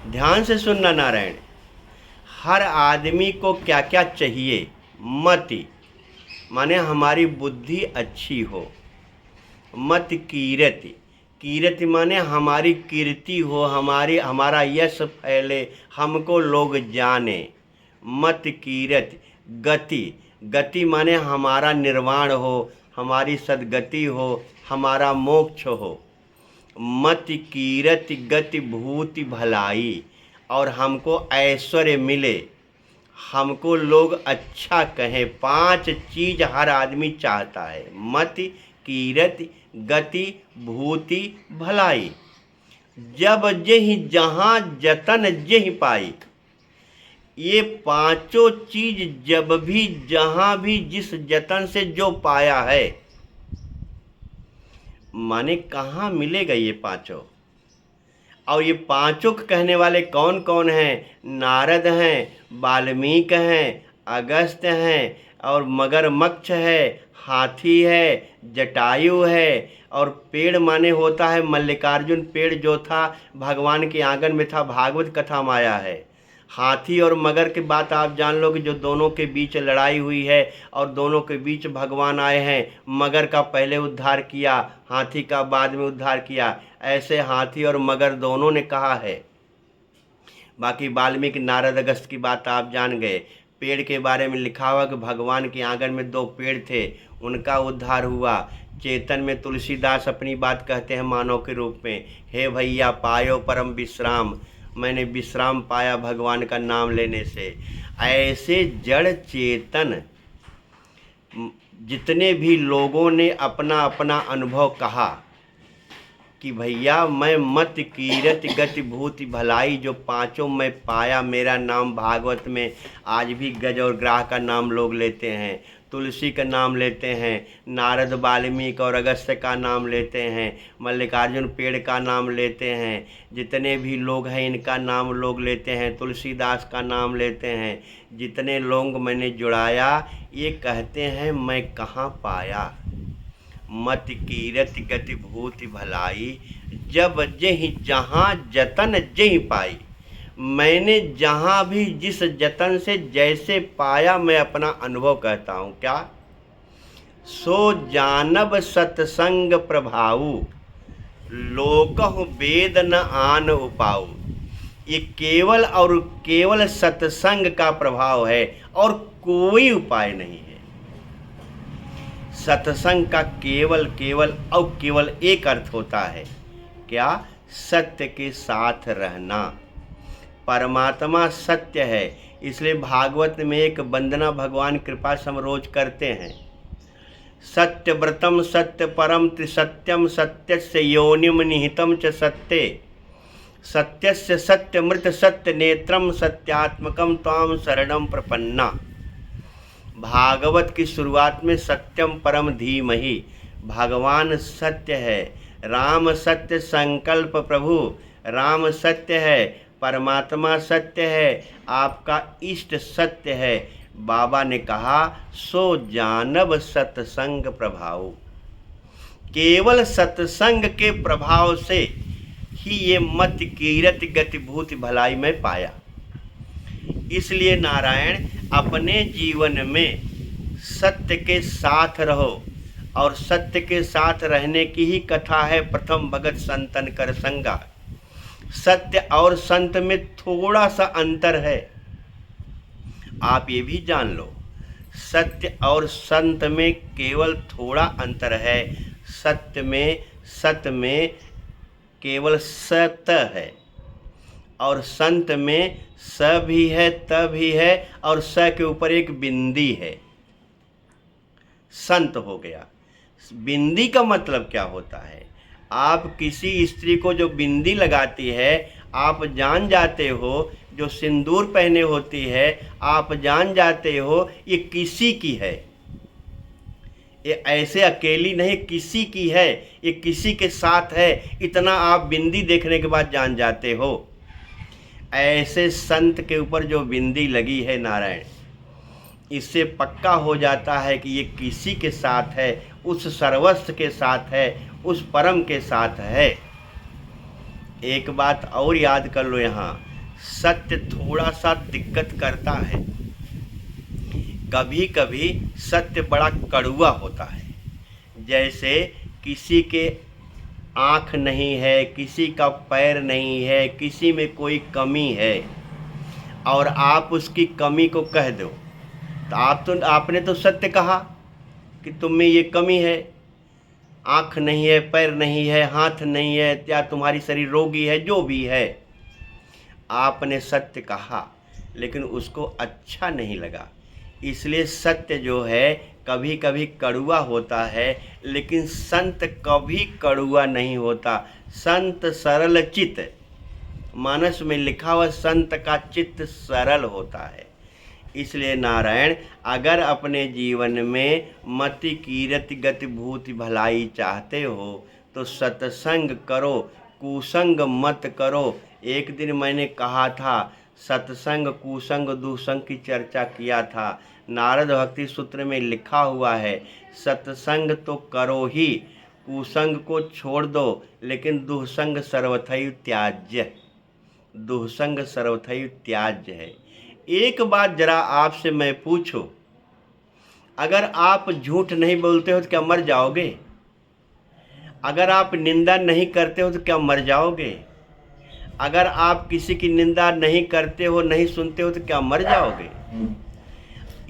ध्यान से सुनना नारायण, हर आदमी को क्या क्या चाहिए? मति माने हमारी बुद्धि अच्छी हो। मत कीरति, कीरति माने हमारी कीर्ति हो, हमारा यश फैले, हमको लोग जाने। मत कीरति गति, गति माने हमारा निर्वाण हो, हमारी सद्गति हो, हमारा मोक्ष हो। मत कीरति गति भूति भलाई, और हमको ऐश्वर्य मिले, हमको लोग अच्छा कहें। 5 चीज हर आदमी चाहता है, मति कीरति गति भूति भलाई। जब जेहि जहाँ जतन जेहि पाई। ये 5 चीज जब भी जहाँ भी जिस जतन से जो पाया है, माने कहाँ मिलेगा ये 5? और ये 5 कहने वाले कौन कौन हैं? नारद हैं, वाल्मीकि हैं, अगस्त्य हैं और मगरमच्छ है, हाथी है, जटायु है। और पेड़ माने होता है मल्लिकार्जुन, पेड़ जो था भगवान के आंगन में था, भागवत कथा में आया है। हाथी और मगर की बात आप जान लो कि जो दोनों के बीच लड़ाई हुई है और दोनों के बीच भगवान आए हैं। मगर का पहले उद्धार किया, हाथी का बाद में उद्धार किया। ऐसे हाथी और मगर दोनों ने कहा है। बाकी वाल्मीकि नारद अगस्त की बात आप जान गए। पेड़ के बारे में लिखा हुआ कि भगवान के आंगन में 2 पेड़ थे, उनका उद्धार हुआ। चेतन में तुलसीदास अपनी बात कहते हैं मानव के रूप में, हे भैया पायो परम विश्राम, मैंने विश्राम पाया भगवान का नाम लेने से। ऐसे जड़ चेतन जितने भी लोगों ने अपना अपना अनुभव कहा कि भैया मैं मत कीरति गति भूति भलाई, जो 5 मैं पाया, मेरा नाम भागवत में आज भी गज और ग्राह का नाम लोग लेते हैं, तुलसी का नाम लेते हैं, नारद वाल्मीकि और अगस्त्य का नाम लेते हैं, मल्लिकार्जुन पेड़ का नाम लेते हैं, जितने भी लोग हैं इनका नाम लोग लेते हैं, तुलसीदास का नाम लेते हैं। जितने लोग मैंने जुड़ाया ये कहते हैं मैं कहाँ पाया। मत कीरति गति भूति भलाई, जब जेहि जहाँ जतन जेहि पाई। मैंने जहाँ भी जिस जतन से जैसे पाया मैं अपना अनुभव कहता हूँ। क्या? सो जानब सत्संग प्रभाऊ, लोकहु वेद न आन उपाऊ। ये केवल और केवल सत्संग का प्रभाव है और कोई उपाय नहीं है। सत्संग का केवल और केवल एक अर्थ होता है, क्या? सत्य के साथ रहना। परमात्मा सत्य है, इसलिए भागवत में एक वंदना भगवान कृपा समरोज करते हैं। सत्य व्रतम सत्य परम त्रिसत्यम, सत्यस्य योनिम निहितम च सत्ये, सत्यस्य सत्यमृत सत्य नेत्रम, सत्यात्मकम त्वाम शरणम प्रपन्ना। भागवत की शुरुआत में सत्यम परम धीमहि, भगवान सत्य है। राम सत्य संकल्प प्रभु, राम सत्य है, परमात्मा सत्य है, आपका इष्ट सत्य है। बाबा ने कहा सो जानब सत्संग प्रभाव। केवल सत्संग के प्रभाव से ही ये मत कीरत गति भूति भलाई में पाया। इसलिए नारायण अपने जीवन में सत्य के साथ रहो, और सत्य के साथ रहने की ही कथा है प्रथम भगत संतन कर संगा। सत्य और संत में थोड़ा सा अंतर है, आप ये भी जान लो। सत्य और संत में केवल थोड़ा अंतर है। सत्य में केवल सत है, और संत में स भी है, त भी है, और स के ऊपर एक बिंदी है, संत हो गया। बिंदी का मतलब क्या होता है? आप किसी स्त्री को जो बिंदी लगाती है, आप जान जाते हो, जो सिंदूर पहने होती है, आप जान जाते हो ये किसी की है, ये ऐसे अकेली नहीं, किसी की है, ये किसी के साथ है, इतना आप बिंदी देखने के बाद जान जाते हो। ऐसे संत के ऊपर जो बिंदी लगी है नारायण, इससे पक्का हो जाता है कि ये किसी के साथ है, उस सर्वस्व के साथ है, उस परम के साथ है। एक बात और याद कर लो, यहाँ सत्य थोड़ा सा दिक्कत करता है। कभी कभी सत्य बड़ा कड़वा होता है। जैसे किसी के आँख नहीं है, किसी का पैर नहीं है, किसी में कोई कमी है, और आप उसकी कमी को कह दो, तो आपने तो सत्य कहा कि तुम में ये कमी है, आँख नहीं है, पैर नहीं है, हाथ नहीं है, या तुम्हारी शरीर रोगी है, जो भी है, आपने सत्य कहा, लेकिन उसको अच्छा नहीं लगा। इसलिए सत्य जो है कभी कभी कड़वा होता है, लेकिन संत कभी कड़वा नहीं होता। संत सरल चित्त, मानस में लिखा हुआ संत का चित्त सरल होता है। इसलिए नारायण, अगर अपने जीवन में मति कीरति गति भूति भलाई चाहते हो तो सत्संग करो, कुसंग मत करो। एक दिन मैंने कहा था, सत्संग कुसंग दुसंग की चर्चा किया था। नारद भक्ति सूत्र में लिखा हुआ है, सत्संग तो करो ही, कुसंग को छोड़ दो, लेकिन दुसंग सर्वथैव त्याज्य। दुसंग सर्वथैव त्याज्य है। एक बात जरा आपसे मैं पूछूं, अगर आप झूठ नहीं बोलते हो तो क्या मर जाओगे? अगर आप निंदा नहीं करते हो तो क्या मर जाओगे? अगर आप किसी की निंदा नहीं करते हो, नहीं सुनते हो तो क्या मर जाओगे?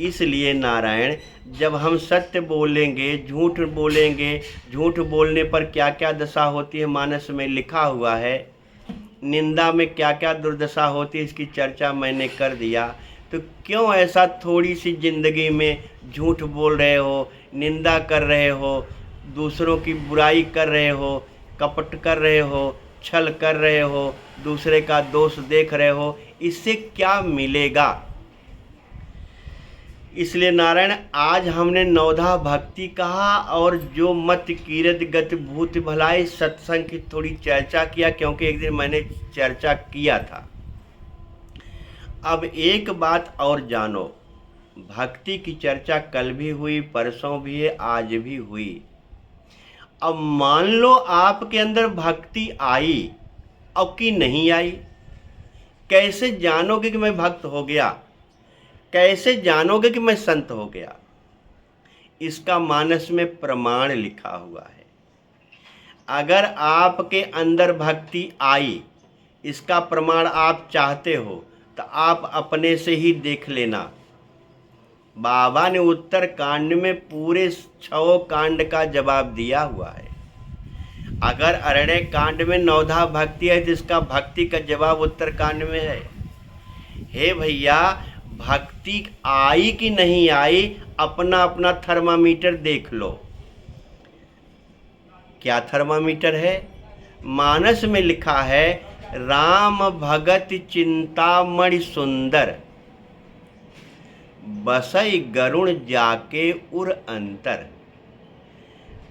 इसलिए नारायण, जब हम सत्य बोलेंगे, झूठ बोलेंगे, झूठ बोलने पर क्या क्या दशा होती है मानस में लिखा हुआ है, निंदा में क्या क्या दुर्दशा होती है, इसकी चर्चा मैंने कर दिया। तो क्यों ऐसा थोड़ी सी ज़िंदगी में झूठ बोल रहे हो, निंदा कर रहे हो, दूसरों की बुराई कर रहे हो, कपट कर रहे हो, छल कर रहे हो, दूसरे का दोष देख रहे हो, इससे क्या मिलेगा? इसलिए नारायण, आज हमने नवधा भक्ति कहा, और जो मत कीरत गति भूति भलाई सत्संग की थोड़ी चर्चा किया, क्योंकि एक दिन मैंने चर्चा किया था। अब एक बात और जानो, भक्ति की चर्चा कल भी हुई, परसों भी है, आज भी हुई। अब मान लो आपके अंदर भक्ति आई और कि नहीं आई, कैसे जानोगे कि मैं भक्त हो गया? कैसे जानोगे कि मैं संत हो गया? इसका मानस में प्रमाण लिखा हुआ है। अगर आपके अंदर भक्ति आई, इसका प्रमाण आप चाहते हो तो आप अपने से ही देख लेना। बाबा ने उत्तर कांड में पूरे 6 कांड का जवाब दिया हुआ है। अगर अरण्य कांड में नवधा भक्ति है तो इसका भक्ति का जवाब उत्तर कांड में है। हे भैया, भक्ति आई कि नहीं आई, अपना अपना थर्मामीटर देख लो। क्या थर्मामीटर है? मानस में लिखा है, राम भगत चिंतामणि सुंदर, बसई गरुण जाके उर अंतर।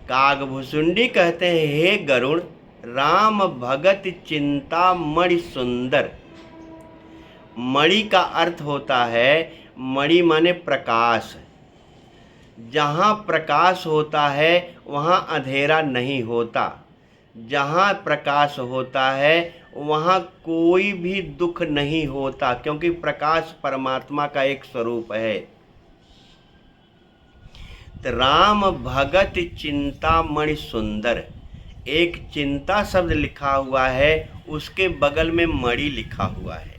कागभुसुंडी कहते हैं, हे गरुण, राम भगत चिंतामणि सुंदर, मणि का अर्थ होता है, मणि माने प्रकाश। जहाँ प्रकाश होता है वहाँ अंधेरा नहीं होता। जहाँ प्रकाश होता है वहाँ कोई भी दुख नहीं होता, क्योंकि प्रकाश परमात्मा का एक स्वरूप है। तो राम भगत चिंतामणि सुंदर, एक चिंता शब्द लिखा हुआ है, उसके बगल में मणि लिखा हुआ है।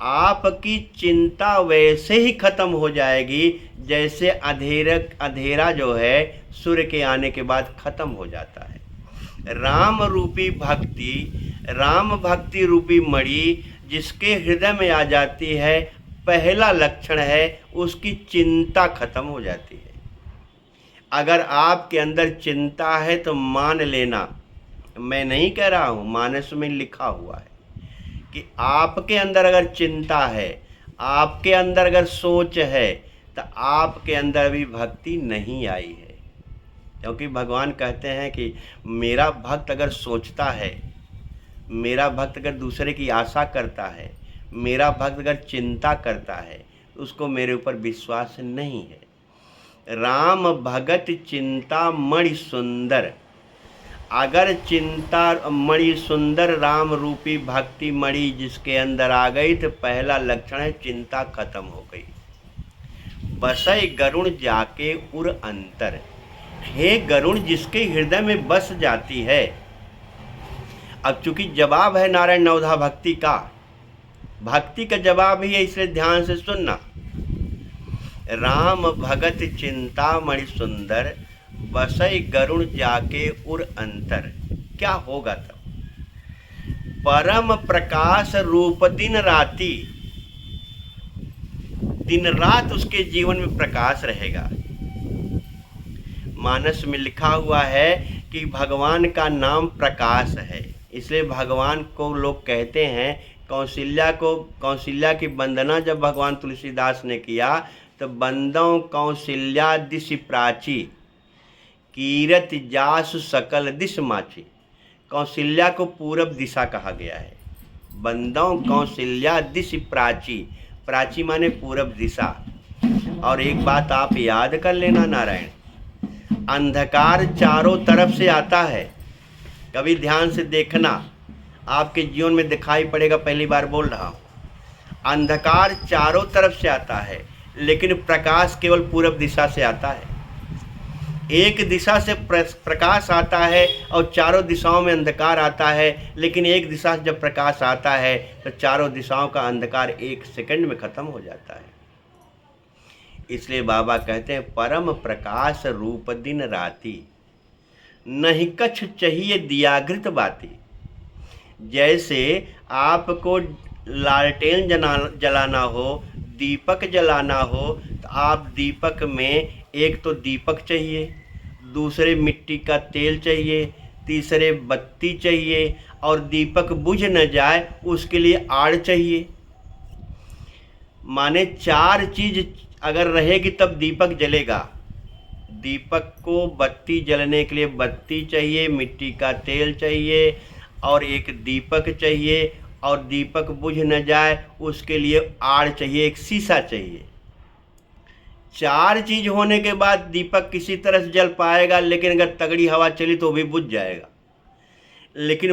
आपकी चिंता वैसे ही खत्म हो जाएगी जैसे अंधेरा जो है सूर्य के आने के बाद खत्म हो जाता है। राम रूपी भक्ति, राम भक्ति रूपी मणि जिसके हृदय में आ जाती है, पहला लक्षण है उसकी चिंता खत्म हो जाती है। अगर आपके अंदर चिंता है तो मान लेना, मैं नहीं कह रहा हूँ, मानस में लिखा हुआ है कि आपके अंदर अगर चिंता है, आपके अंदर अगर सोच है, तो आपके अंदर भी भक्ति नहीं आई है। क्योंकि भगवान कहते हैं कि मेरा भक्त अगर सोचता है, मेरा भक्त अगर दूसरे की आशा करता है, मेरा भक्त अगर चिंता करता है, उसको मेरे ऊपर विश्वास नहीं है। राम भगत चिंता मणि सुंदर, अगर चिंता मणि सुंदर राम रूपी भक्ति मणि जिसके अंदर आ गई तो पहला लक्षण है चिंता खत्म हो गई। बसई गरुण जाके उर अंतर, हे गरुण जिसके हृदय में बस जाती है। अब चूंकि जवाब है नारायण नवधा भक्ति का, भक्ति का जवाब ही है, इसलिए ध्यान से सुनना। राम भगत चिंतामणि सुंदर, बसई गरुण जाके उर अंतर। क्या होगा तब? परम प्रकाश रूप दिन राति, दिन रात उसके जीवन में प्रकाश रहेगा। मानस में लिखा हुआ है कि भगवान का नाम प्रकाश है, इसलिए भगवान को लोग कहते हैं, कौशल्या की वंदना जब भगवान तुलसीदास ने किया तो बंदों कौशल्या दिश प्राची, कीरत जासु सकल दिश माची। कौशल्या को पूरब दिशा कहा गया है। बंदों कौशल्या दिश प्राची, प्राची माने पूरब दिशा। और एक बात आप याद कर लेना नारायण, अंधकार चारों तरफ से आता है, कभी ध्यान से देखना, आपके जीवन में दिखाई पड़ेगा, पहली बार बोल रहा हूँ। अंधकार चारों तरफ से आता है, लेकिन प्रकाश केवल पूरब दिशा से आता है। एक दिशा से प्रकाश आता है और चारों दिशाओं में अंधकार आता है, लेकिन एक दिशा से जब प्रकाश आता है तो चारों दिशाओं का अंधकार एक सेकंड में खत्म हो जाता है। इसलिए बाबा कहते हैं परम प्रकाश रूप दिन राति, नहीं कछ चाहिए दियागृत बाती। जैसे आपको लालटेन जलाना हो, दीपक जलाना हो, तो आप दीपक में एक तो दीपक चाहिए, दूसरे मिट्टी का तेल चाहिए, तीसरे बत्ती चाहिए, और दीपक बुझ न जाए उसके लिए आड़ चाहिए। माने चार चीज अगर रहेगी तब दीपक जलेगा। दीपक को बत्ती जलने के लिए बत्ती चाहिए, मिट्टी का तेल चाहिए, और एक दीपक चाहिए, और दीपक बुझ न जाए उसके लिए आड़ चाहिए, एक शीशा चाहिए। चार चीज होने के बाद दीपक किसी तरह से जल पाएगा, लेकिन अगर तगड़ी हवा चली तो भी बुझ जाएगा। लेकिन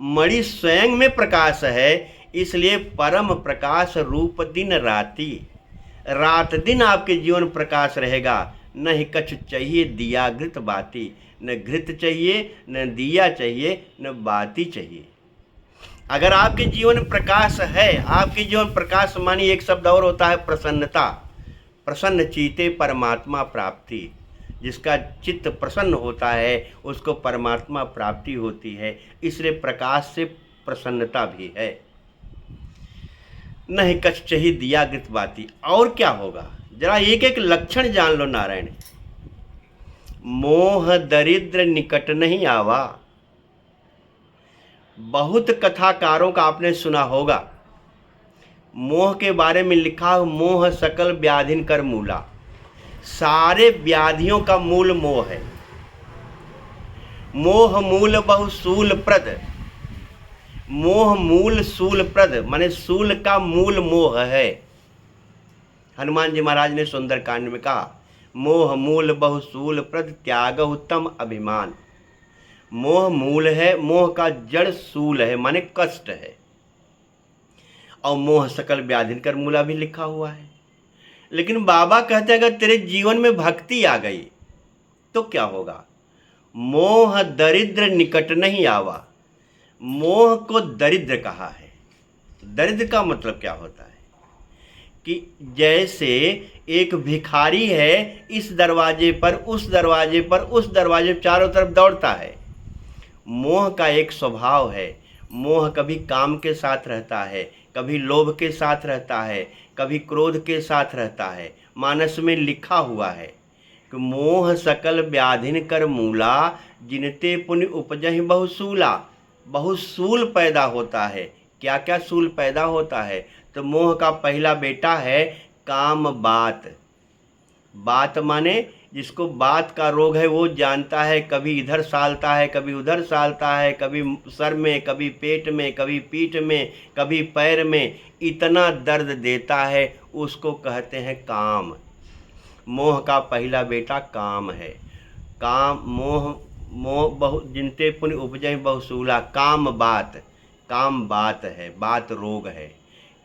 मणि स्वयं में प्रकाश है, इसलिए परम प्रकाश रूप दिन राति, रात दिन आपके जीवन प्रकाश रहेगा। न ही कछ चाहिए दिया घृत बाती, न घृत चाहिए, न दिया चाहिए, न बाती चाहिए। अगर आपके जीवन में प्रकाश है, आपके जीवन प्रकाश मानी एक शब्द और होता है प्रसन्नता। प्रसन्न चीते परमात्मा प्राप्ति, जिसका चित्त प्रसन्न होता है उसको परमात्मा प्राप्ति होती है। इसलिए प्रकाश से प्रसन्नता भी है। नहीं कछ चाहिए दिया गृत बाती। और क्या होगा, जरा एक एक लक्षण जान लो नारायण। मोह दरिद्र निकट नहीं आवा। बहुत कथाकारों का आपने सुना होगा, मोह के बारे में लिखा, मोह सकल व्याधिन कर मूला। सारे व्याधियों का मूल मोह है। मोह मूल बहु शूल प्रद, मोह मूल सूल प्रद, माने सूल का मूल मोह है। हनुमान जी महाराज ने सुंदरकांड में कहा, मोह मूल बहु सूल प्रद त्याग उत्तम अभिमान। मोह मूल है, मोह का जड़ सूल है, माने कष्ट है। और मोह सकल व्याधिन कर मूला भी लिखा हुआ है। लेकिन बाबा कहते हैं अगर तेरे जीवन में भक्ति आ गई तो क्या होगा? मोह दरिद्र निकट नहीं आवा। मोह को दरिद्र कहा है। दरिद्र का मतलब क्या होता है कि जैसे एक भिखारी है, इस दरवाजे पर उस दरवाजे पर उस दरवाजे पर चारों तरफ दौड़ता है। मोह का एक स्वभाव है। मोह कभी काम के साथ रहता है, कभी लोभ के साथ रहता है, कभी क्रोध के साथ रहता है। मानस में लिखा हुआ है कि मोह सकल व्याधिन कर मूला, जिनते पुण्य उपजहि बहुसूला। बहुसूल पैदा होता है। क्या क्या सूल पैदा होता है? तो मोह का पहला बेटा है काम बात। बात माने जिसको बात का रोग है वो जानता है, कभी इधर सालता है, कभी उधर सालता है, कभी सर में, कभी पेट में, कभी पीठ में, कभी पैर में, इतना दर्द देता है, उसको कहते हैं काम। मोह का पहला बेटा काम है। काम मोह मोह बहु जिनते पुण्य उपजै बहुसूला। काम बात है, बात रोग है।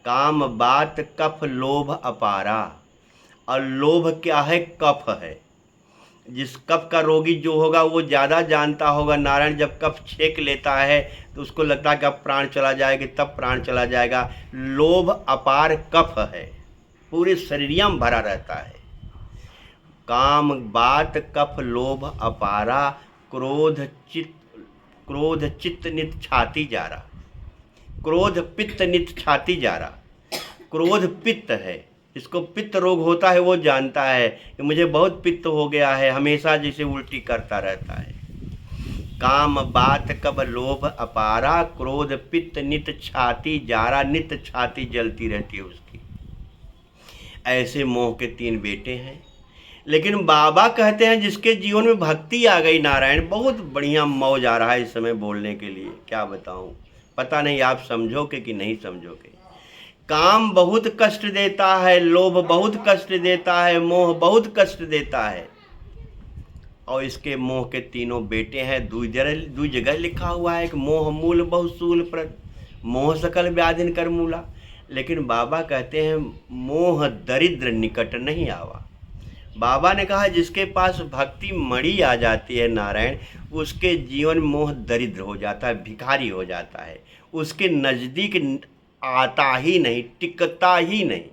काम बात कफ लोभ अपारा। और लोभ क्या है? कफ है। जिस कफ का रोगी जो होगा वो ज़्यादा जानता होगा। नारायण जब कफ छेक लेता है तो उसको लगता है कि अब प्राण चला जाएगा, तब प्राण चला जाएगा। लोभ अपार कफ है, पूरे शरीरिया में भरा रहता है। काम बात कफ लोभ अपारा, क्रोध चित्त नित छाती जा रहा। क्रोध पित्त नित छाती जा रहा। क्रोध पित्त है। जिसको पित्त रोग होता है वो जानता है कि मुझे बहुत पित्त हो गया है, हमेशा जैसे उल्टी करता रहता है। काम बात कब लोभ अपारा, क्रोध पित्त नित छाती जारा। नित छाती जलती रहती है उसकी। ऐसे मोह के 3 बेटे हैं। लेकिन बाबा कहते हैं जिसके जीवन में भक्ति आ गई, नारायण, बहुत बढ़िया मौज आ रहा है इस समय बोलने के लिए। क्या बताऊं, पता नहीं आप समझोगे कि नहीं समझोगे। काम बहुत कष्ट देता है, लोभ बहुत कष्ट देता है, मोह बहुत कष्ट देता है। और इसके मोह के 3 बेटे हैं। दू जगह लिखा हुआ है कि मोह मूल बहुसूल प्रद, मोह सकल व्याधिन कर मूला। लेकिन बाबा कहते हैं मोह दरिद्र निकट नहीं आवा। बाबा ने कहा जिसके पास भक्ति मणि आ जाती है नारायण, उसके जीवन में मोह दरिद्र हो जाता है, भिखारी हो जाता है। उसके नज़दीक आता ही नहीं, टिकता ही नहीं।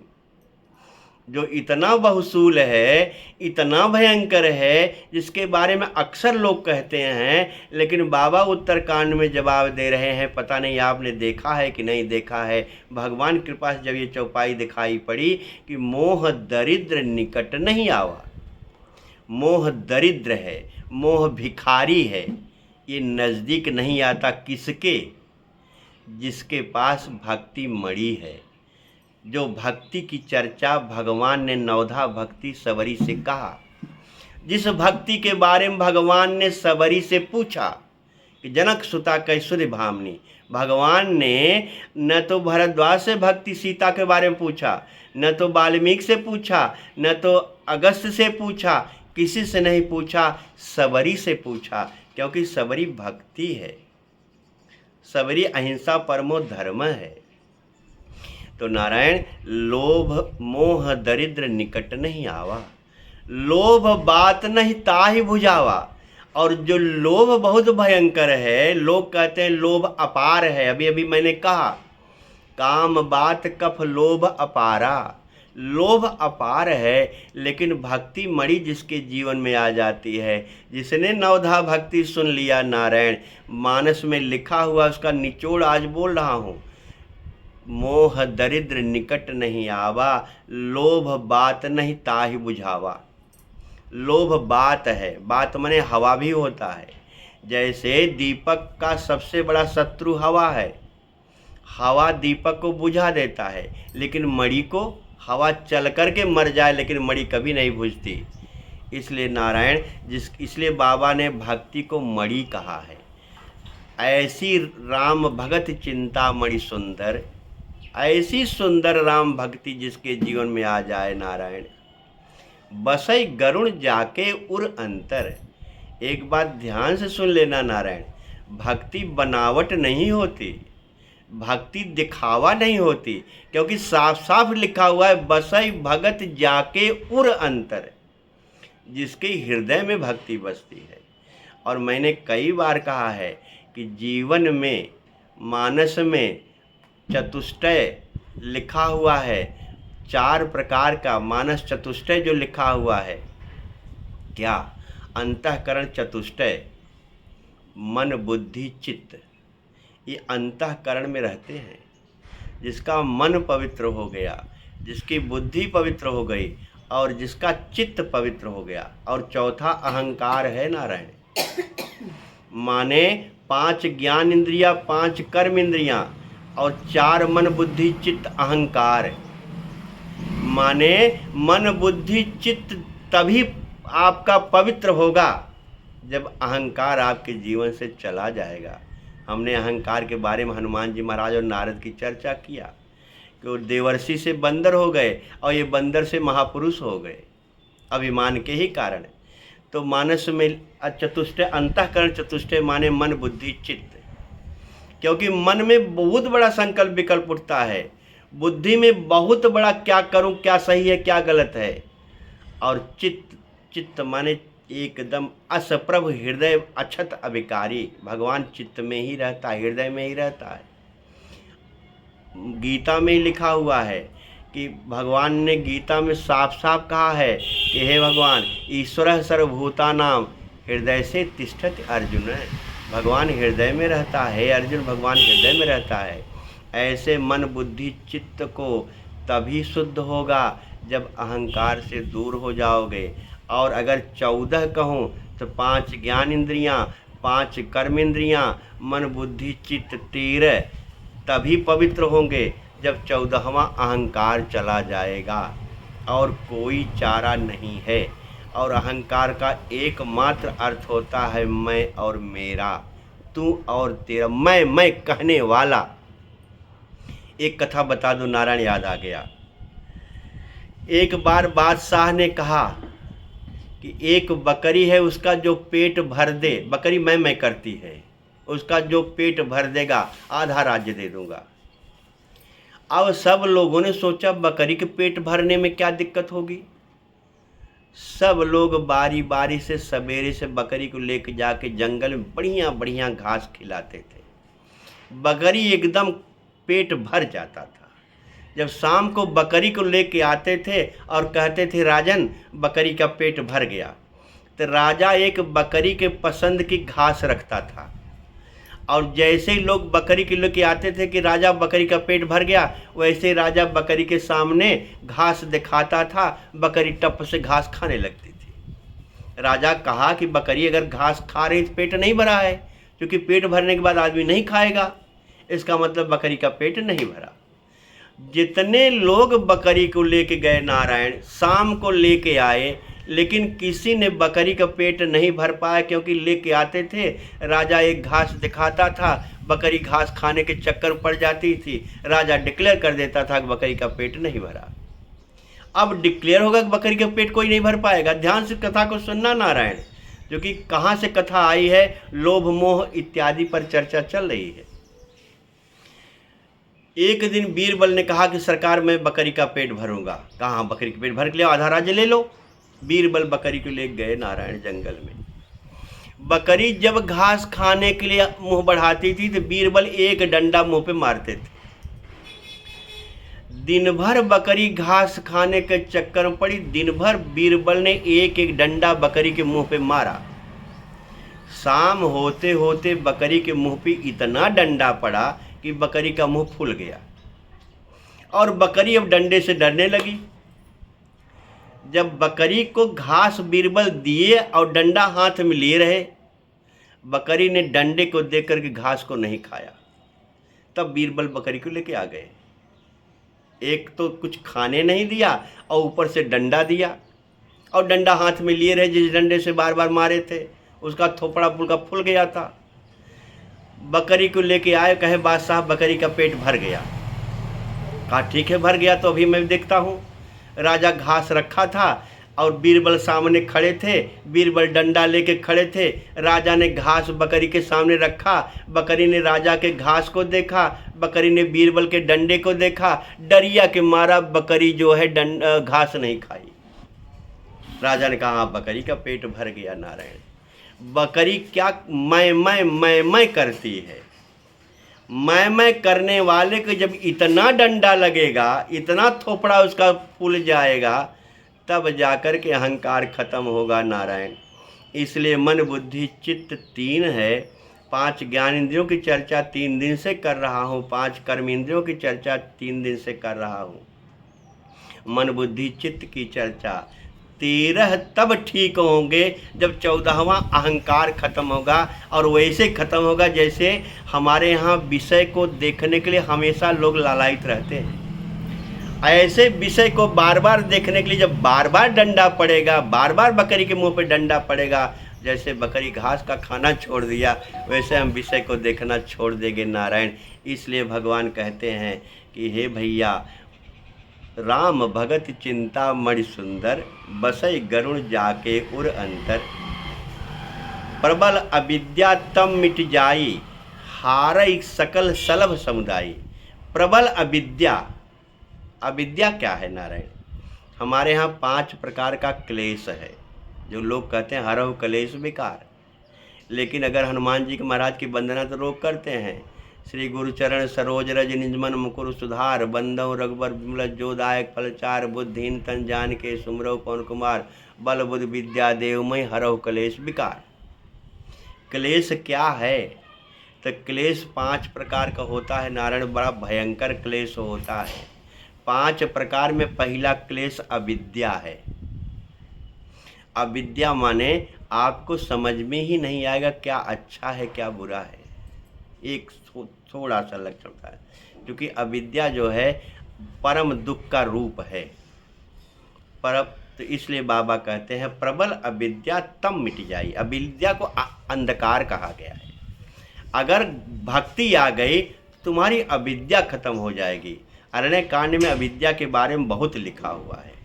जो इतना बहुसूल है, इतना भयंकर है, जिसके बारे में अक्सर लोग कहते हैं, लेकिन बाबा उत्तरकांड में जवाब दे रहे हैं। पता नहीं आपने देखा है कि नहीं देखा है। भगवान कृपा से जब ये चौपाई दिखाई पड़ी कि मोह दरिद्र निकट नहीं आवा। मोह दरिद्र है, मोह भिखारी है, ये नज़दीक नहीं आता। किसके? जिसके पास भक्ति मणि है। जो भक्ति की चर्चा भगवान ने नवधा भक्ति सबरी से कहा। जिस भक्ति के बारे में भगवान ने सबरी से पूछा कि जनक सुता कैसुर भामनी। भगवान ने न तो भरद्वाज से भक्ति सीता के बारे में पूछा, न तो वाल्मीकि से पूछा, न तो अगस्त से पूछा, किसी से नहीं पूछा, सबरी से पूछा। क्योंकि सबरी भक्ति है, सबरी अहिंसा परमो धर्म है। तो नारायण, लोभ मोह दरिद्र निकट नहीं आवा। लोभ बात नहीं ताहि बुझावा। और जो लोभ बहुत भयंकर है, लोग कहते हैं लोभ अपार है। अभी अभी मैंने कहा काम बात कफ लोभ अपारा। लोभ अपार है, लेकिन भक्ति मणि जिसके जीवन में आ जाती है, जिसने नवधा भक्ति सुन लिया नारायण, मानस में लिखा हुआ उसका निचोड़ आज बोल रहा हूँ। मोह दरिद्र निकट नहीं आवा, लोभ बात नहीं ताहि बुझावा। लोभ बात है, बात माने हवा भी होता है। जैसे दीपक का सबसे बड़ा शत्रु हवा है। हवा दीपक को बुझा देता है, लेकिन मणि को हवा चल कर के मर जाए लेकिन मणि कभी नहीं बुझती। इसलिए नारायण इसलिए बाबा ने भक्ति को मणि कहा है। ऐसी राम भगत चिंतामणि सुंदर, ऐसी सुंदर राम भक्ति जिसके जीवन में आ जाए नारायण। बसई गरुण जाके उर अंतर। एक बात ध्यान से सुन लेना नारायण, भक्ति बनावट नहीं होती, भक्ति दिखावा नहीं होती, क्योंकि साफ साफ लिखा हुआ है बसई भगत जाके उर अंतर, जिसके हृदय में भक्ति बसती है। और मैंने कई बार कहा है कि जीवन में मानस में चतुष्टय लिखा हुआ है, 4 प्रकार का मानस चतुष्टय जो लिखा हुआ है। क्या? अंतःकरण चतुष्टय, मन बुद्धि चित्त, ये अंतःकरण में रहते हैं। जिसका मन पवित्र हो गया, जिसकी बुद्धि पवित्र हो गई और जिसका चित्त पवित्र हो गया, और चौथा अहंकार है नारायण। माने 5 ज्ञान इंद्रिया, 5 कर्म इंद्रियां और 4 मन बुद्धि चित्त अहंकार। माने मन बुद्धि चित्त तभी आपका पवित्र होगा जब अहंकार आपके जीवन से चला जाएगा। हमने अहंकार के बारे में हनुमान जी महाराज और नारद की चर्चा किया कि वो देवर्षि से बंदर हो गए और ये बंदर से महापुरुष हो गए अभिमान के ही कारण। तो मानस में चतुष्टय, अंतःकरण चतुष्टय माने मन बुद्धि चित्त, क्योंकि मन में बहुत बड़ा संकल्प विकल्प उठता है, बुद्धि में बहुत बड़ा क्या करूं, क्या सही है क्या गलत है। और चित्त माने एकदम असप्रभ हृदय अक्षत अभिकारी, भगवान चित्त में ही रहता है, हृदय में ही रहता है। गीता में ही लिखा हुआ है कि भगवान ने गीता में साफ साफ कहा है कि हे भगवान, ईश्वर सर्वभूतानां हृदय से तिष्ठति अर्जुन। भगवान हृदय में रहता है अर्जुन, भगवान हृदय में रहता है। ऐसे मन बुद्धि चित्त को तभी शुद्ध होगा जब अहंकार से दूर हो जाओगे। और अगर 14 कहूँ तो 5 ज्ञान इंद्रियाँ, 5 कर्म इंद्रियाँ, मन बुद्धि चित्त 13 तभी पवित्र होंगे जब 14वां अहंकार चला जाएगा। और कोई चारा नहीं है। और अहंकार का एकमात्र अर्थ होता है मैं और मेरा, तू और तेरा, मैं कहने वाला। एक कथा बता दो नारायण, याद आ गया। एक बार बादशाह ने कहा कि एक बकरी है, उसका जो पेट भर दे, बकरी मैं करती है, उसका जो पेट भर देगा आधा राज्य दे दूंगा। अब सब लोगों ने सोचा बकरी के पेट भरने में क्या दिक्कत होगी। सब लोग बारी बारी से सवेरे से बकरी को लेकर जाके जंगल में बढ़िया बढ़िया घास खिलाते थे। बकरी एकदम पेट भर जाता था। जब शाम को बकरी को लेके आते थे और कहते थे राजन बकरी का पेट भर गया, तो राजा एक बकरी के पसंद की घास रखता था। और जैसे ही लोग बकरी के लेके आते थे कि राजा बकरी का पेट भर गया, वैसे राजा बकरी के सामने घास दिखाता था, बकरी टप से घास खाने लगती थी। राजा कहा कि बकरी अगर घास खा रही तो पेट नहीं भरा है, क्योंकि पेट भरने के बाद आदमी नहीं खाएगा, इसका मतलब बकरी का पेट नहीं भरा। जितने लोग बकरी को लेके गए नारायण, शाम को लेके आए, लेकिन किसी ने बकरी का पेट नहीं भर पाया, क्योंकि लेके आते थे, राजा एक घास दिखाता था, बकरी घास खाने के चक्कर में पड़ जाती थी, राजा डिक्लेयर कर देता था कि बकरी का पेट नहीं भरा। अब डिक्लेयर होगा कि बकरी का पेट कोई नहीं भर पाएगा। ध्यान से कथा को सुनना नारायण, जो कि कहाँ से कथा आई है, लोभ मोह इत्यादि पर चर्चा चल रही है। एक दिन बीरबल ने कहा कि सरकार मैं बकरी का पेट भरूंगा। कहाँ बकरी का पेट भर के ले, आधा राज्य ले लो। बीरबल बकरी को ले गए नारायण जंगल में। बकरी जब घास खाने के लिए मुंह बढ़ाती थी तो बीरबल एक डंडा मुंह पे मारते थे। दिन भर बकरी घास खाने के चक्कर में पड़ी, दिन भर बीरबल ने एक एक डंडा बकरी के मुंह पे मारा। शाम होते होते बकरी के मुंह पे इतना डंडा पड़ा कि बकरी का मुंह फूल गया और बकरी अब डंडे से डरने लगी। जब बकरी को घास बीरबल दिए और डंडा हाथ में लिए रहे, बकरी ने डंडे को देख करके घास को नहीं खाया। तब बीरबल बकरी को लेके आ गए। एक तो कुछ खाने नहीं दिया और ऊपर से डंडा दिया, और डंडा हाथ में लिए रहे, जिस डंडे से बार बार मारे थे उसका थोपड़ा पुलका फूल गया था। बकरी को लेके आए, कहे बादशाह बकरी का पेट भर गया। कहा ठीक है भर गया तो अभी मैं देखता हूँ। राजा घास रखा था और बीरबल सामने खड़े थे, बीरबल डंडा लेके खड़े थे। राजा ने घास बकरी के सामने रखा, बकरी ने राजा के घास को देखा, बकरी ने बीरबल के डंडे को देखा। डरिया के मारा बकरी जो है घास नहीं खाई। राजा ने कहा हाँ बकरी का पेट भर गया। नारायण, बकरी क्या मैं करती है। मैं करने वाले को जब इतना डंडा लगेगा, इतना थोपड़ा उसका फूल जाएगा, तब जाकर के अहंकार खत्म होगा। नारायण, इसलिए मन बुद्धि चित्त तीन है। 5 ज्ञान इंद्रियों की चर्चा 3 दिन से कर रहा हूँ, 5 कर्म इंद्रियों की चर्चा 3 दिन से कर रहा हूँ। मन बुद्धि चित्त की चर्चा 13 तब ठीक होंगे जब 14वां अहंकार खत्म होगा। और वैसे खत्म होगा जैसे हमारे यहाँ विषय को देखने के लिए हमेशा लोग लालायित रहते हैं। ऐसे विषय को बार बार देखने के लिए जब बार बार डंडा पड़ेगा, बार बार बकरी के मुंह पे डंडा पड़ेगा, जैसे बकरी घास का खाना छोड़ दिया वैसे हम विषय को देखना छोड़ देंगे। नारायण, इसलिए भगवान कहते हैं कि हे भैया, राम भगत चिंता मणि सुंदर, बसई गरुण जाके उर अंतर। प्रबल अविद्या तम मिट जाई, हारई सकल सलभ समुदायी। प्रबल अविद्या, अविद्या क्या है नारायण? हमारे यहाँ 5 प्रकार का क्लेश है, जो लोग कहते हैं हरहु क्लेश विकार। लेकिन अगर हनुमान जी के महाराज की वंदना तो लोग करते हैं, श्री गुरुचरण सरोज रज निजमन मुकुर सुधार, बंदौ रघुबर विमल जोदायक फलचार, बुद्धिहीन तन जान के सुमरौ पवन कुमार, बल बुद्ध विद्या देवमय हरहु क्लेश विकार। क्लेश क्या है? तो क्लेश 5 प्रकार का होता है नारायण, बड़ा भयंकर क्लेश होता है। 5 प्रकार में पहला क्लेश अविद्या है। अविद्या माने आपको समझ में ही नहीं आएगा क्या अच्छा है क्या बुरा है। एक थोड़ा सा लक्षण था, क्योंकि अविद्या जो है परम दुख का रूप है। तो इसलिए बाबा कहते हैं प्रबल अविद्या तम मिट जाई। अविद्या को अंधकार कहा गया है। अगर भक्ति आ गई तुम्हारी अविद्या खत्म हो जाएगी। अरण्य कांड में अविद्या के बारे में बहुत लिखा हुआ है।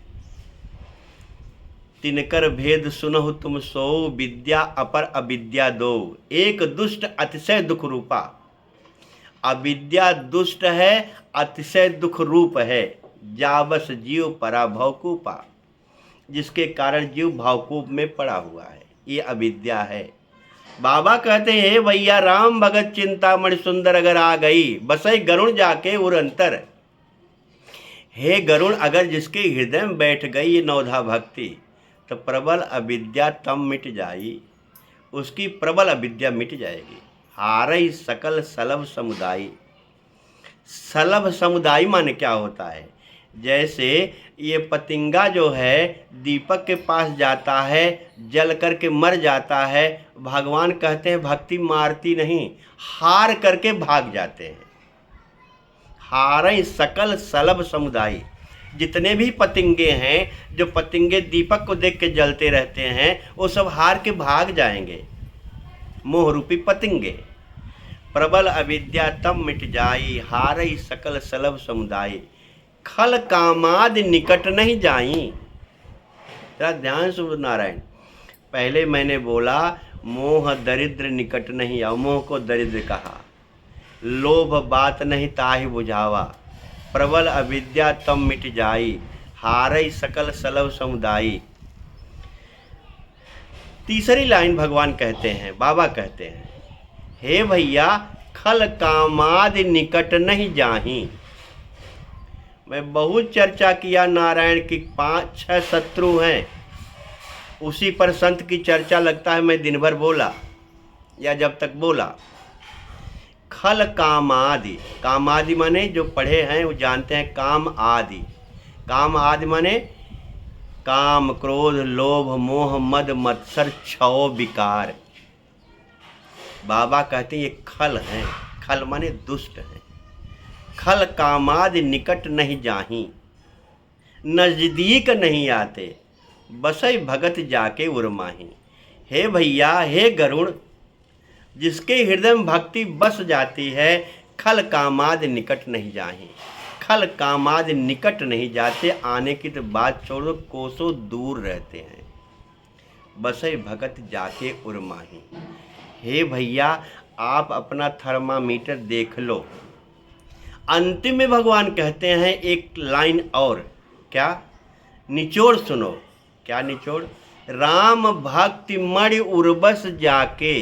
तिनकर भेद सुनहु तुम सो, विद्या अपर अविद्या दो, एक दुष्ट अतिशय दुख रूपा। अविद्या दुष्ट है, अतिशय दुख रूप है, जाबस जीव परा भवकूपा, जिसके कारण जीव भावकूप में पड़ा हुआ है। ये अविद्या है। बाबा कहते हैं भैया, राम भगत चिंतामणि सुंदर अगर आ गई, बसई गरुण जाके उर अंतर। हे गरुण, अगर जिसके हृदय में बैठ गई ये नवधा भक्ति, तो प्रबल अविद्या तम मिट जाई, उसकी प्रबल अविद्या मिट जाएगी। हारई सकल सलभ समुदायी। सलभ समुदायी माने क्या होता है? जैसे ये पतिंगा जो है दीपक के पास जाता है, जल करके मर जाता है। भगवान कहते हैं भक्ति मारती नहीं, हार करके भाग जाते हैं। हारई सकल सलभ समुदायी। जितने भी पतिंगे हैं, जो पतिंगे दीपक को देख के जलते रहते हैं, वो सब हार के भाग जाएंगे, मोह रूपी पतिंगे। प्रबल अविद्या तम मिट जाई, हारई सकल सलभ समुदायी। खल कामादि निकट नहीं जाई। जरा ध्यान सुनो नारायण, पहले मैंने बोला मोह दरिद्र निकट नहीं आओ, मोह को दरिद्र कहा। लोभ बात नहीं ताहि बुझावा, प्रबल अविद्या तम मिट जाई, हारई सकल सलभ समुदायी। तीसरी लाइन भगवान कहते हैं, बाबा कहते हैं, हे भैया, खल कामादि निकट नहीं जाही। मैं बहुत चर्चा किया नारायण की 5-6 शत्रु हैं, उसी पर संत की चर्चा लगता है मैं दिन भर बोला या जब तक बोला। खल कामादि, कामादि माने जो पढ़े हैं वो जानते हैं काम आदि। काम आदि माने काम क्रोध लोभ मोह मद मत्सर छौ विकार। बाबा कहते हैं ये खल हैं, खल माने दुष्ट हैं। खल कामादि निकट नहीं जाही, नजदीक नहीं आते, बसई भगत जाके उर्माही। हे भैया, हे गरुण, जिसके हृदय में भक्ति बस जाती है, खल कामाद निकट नहीं जाही। खल कामाद निकट नहीं जाते, आने की तो बात छोड़ो, कोसों दूर रहते हैं। बसे भगत जाके उर्माही। हे भैया, आप अपना थर्मामीटर देख लो। अंतिम में भगवान कहते हैं एक लाइन और, क्या? निचोड़ सुनो। क्या निचोड़? राम भक्ति मणि उर्बस जाके।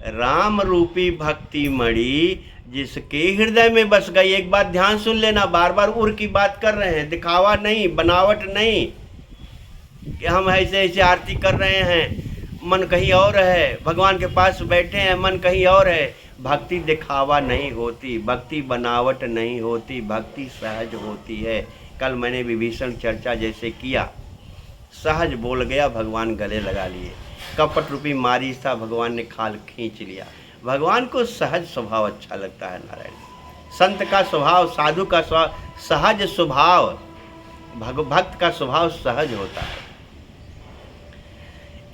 राम रूपी भक्ति मणि जिसके हृदय में बस गई। एक बात ध्यान सुन लेना, बार बार उर की बात कर रहे हैं, दिखावा नहीं, बनावट नहीं कि हम ऐसे ऐसे आरती कर रहे हैं, मन कहीं और है, भगवान के पास बैठे हैं, मन कहीं और है। भक्ति दिखावा नहीं होती, भक्ति बनावट नहीं होती, भक्ति सहज होती है। कल मैंने विभीषण चर्चा जैसे किया, सहज बोल गया, भगवान गले लगा लिए। कपट रूपी मारी था, भगवान ने खाल खींच लिया। भगवान को सहज स्वभाव अच्छा लगता है। नारायण संत का स्वभाव, साधु का स्वभाव सहज स्वभाव, भक्त का स्वभाव सहज होता है।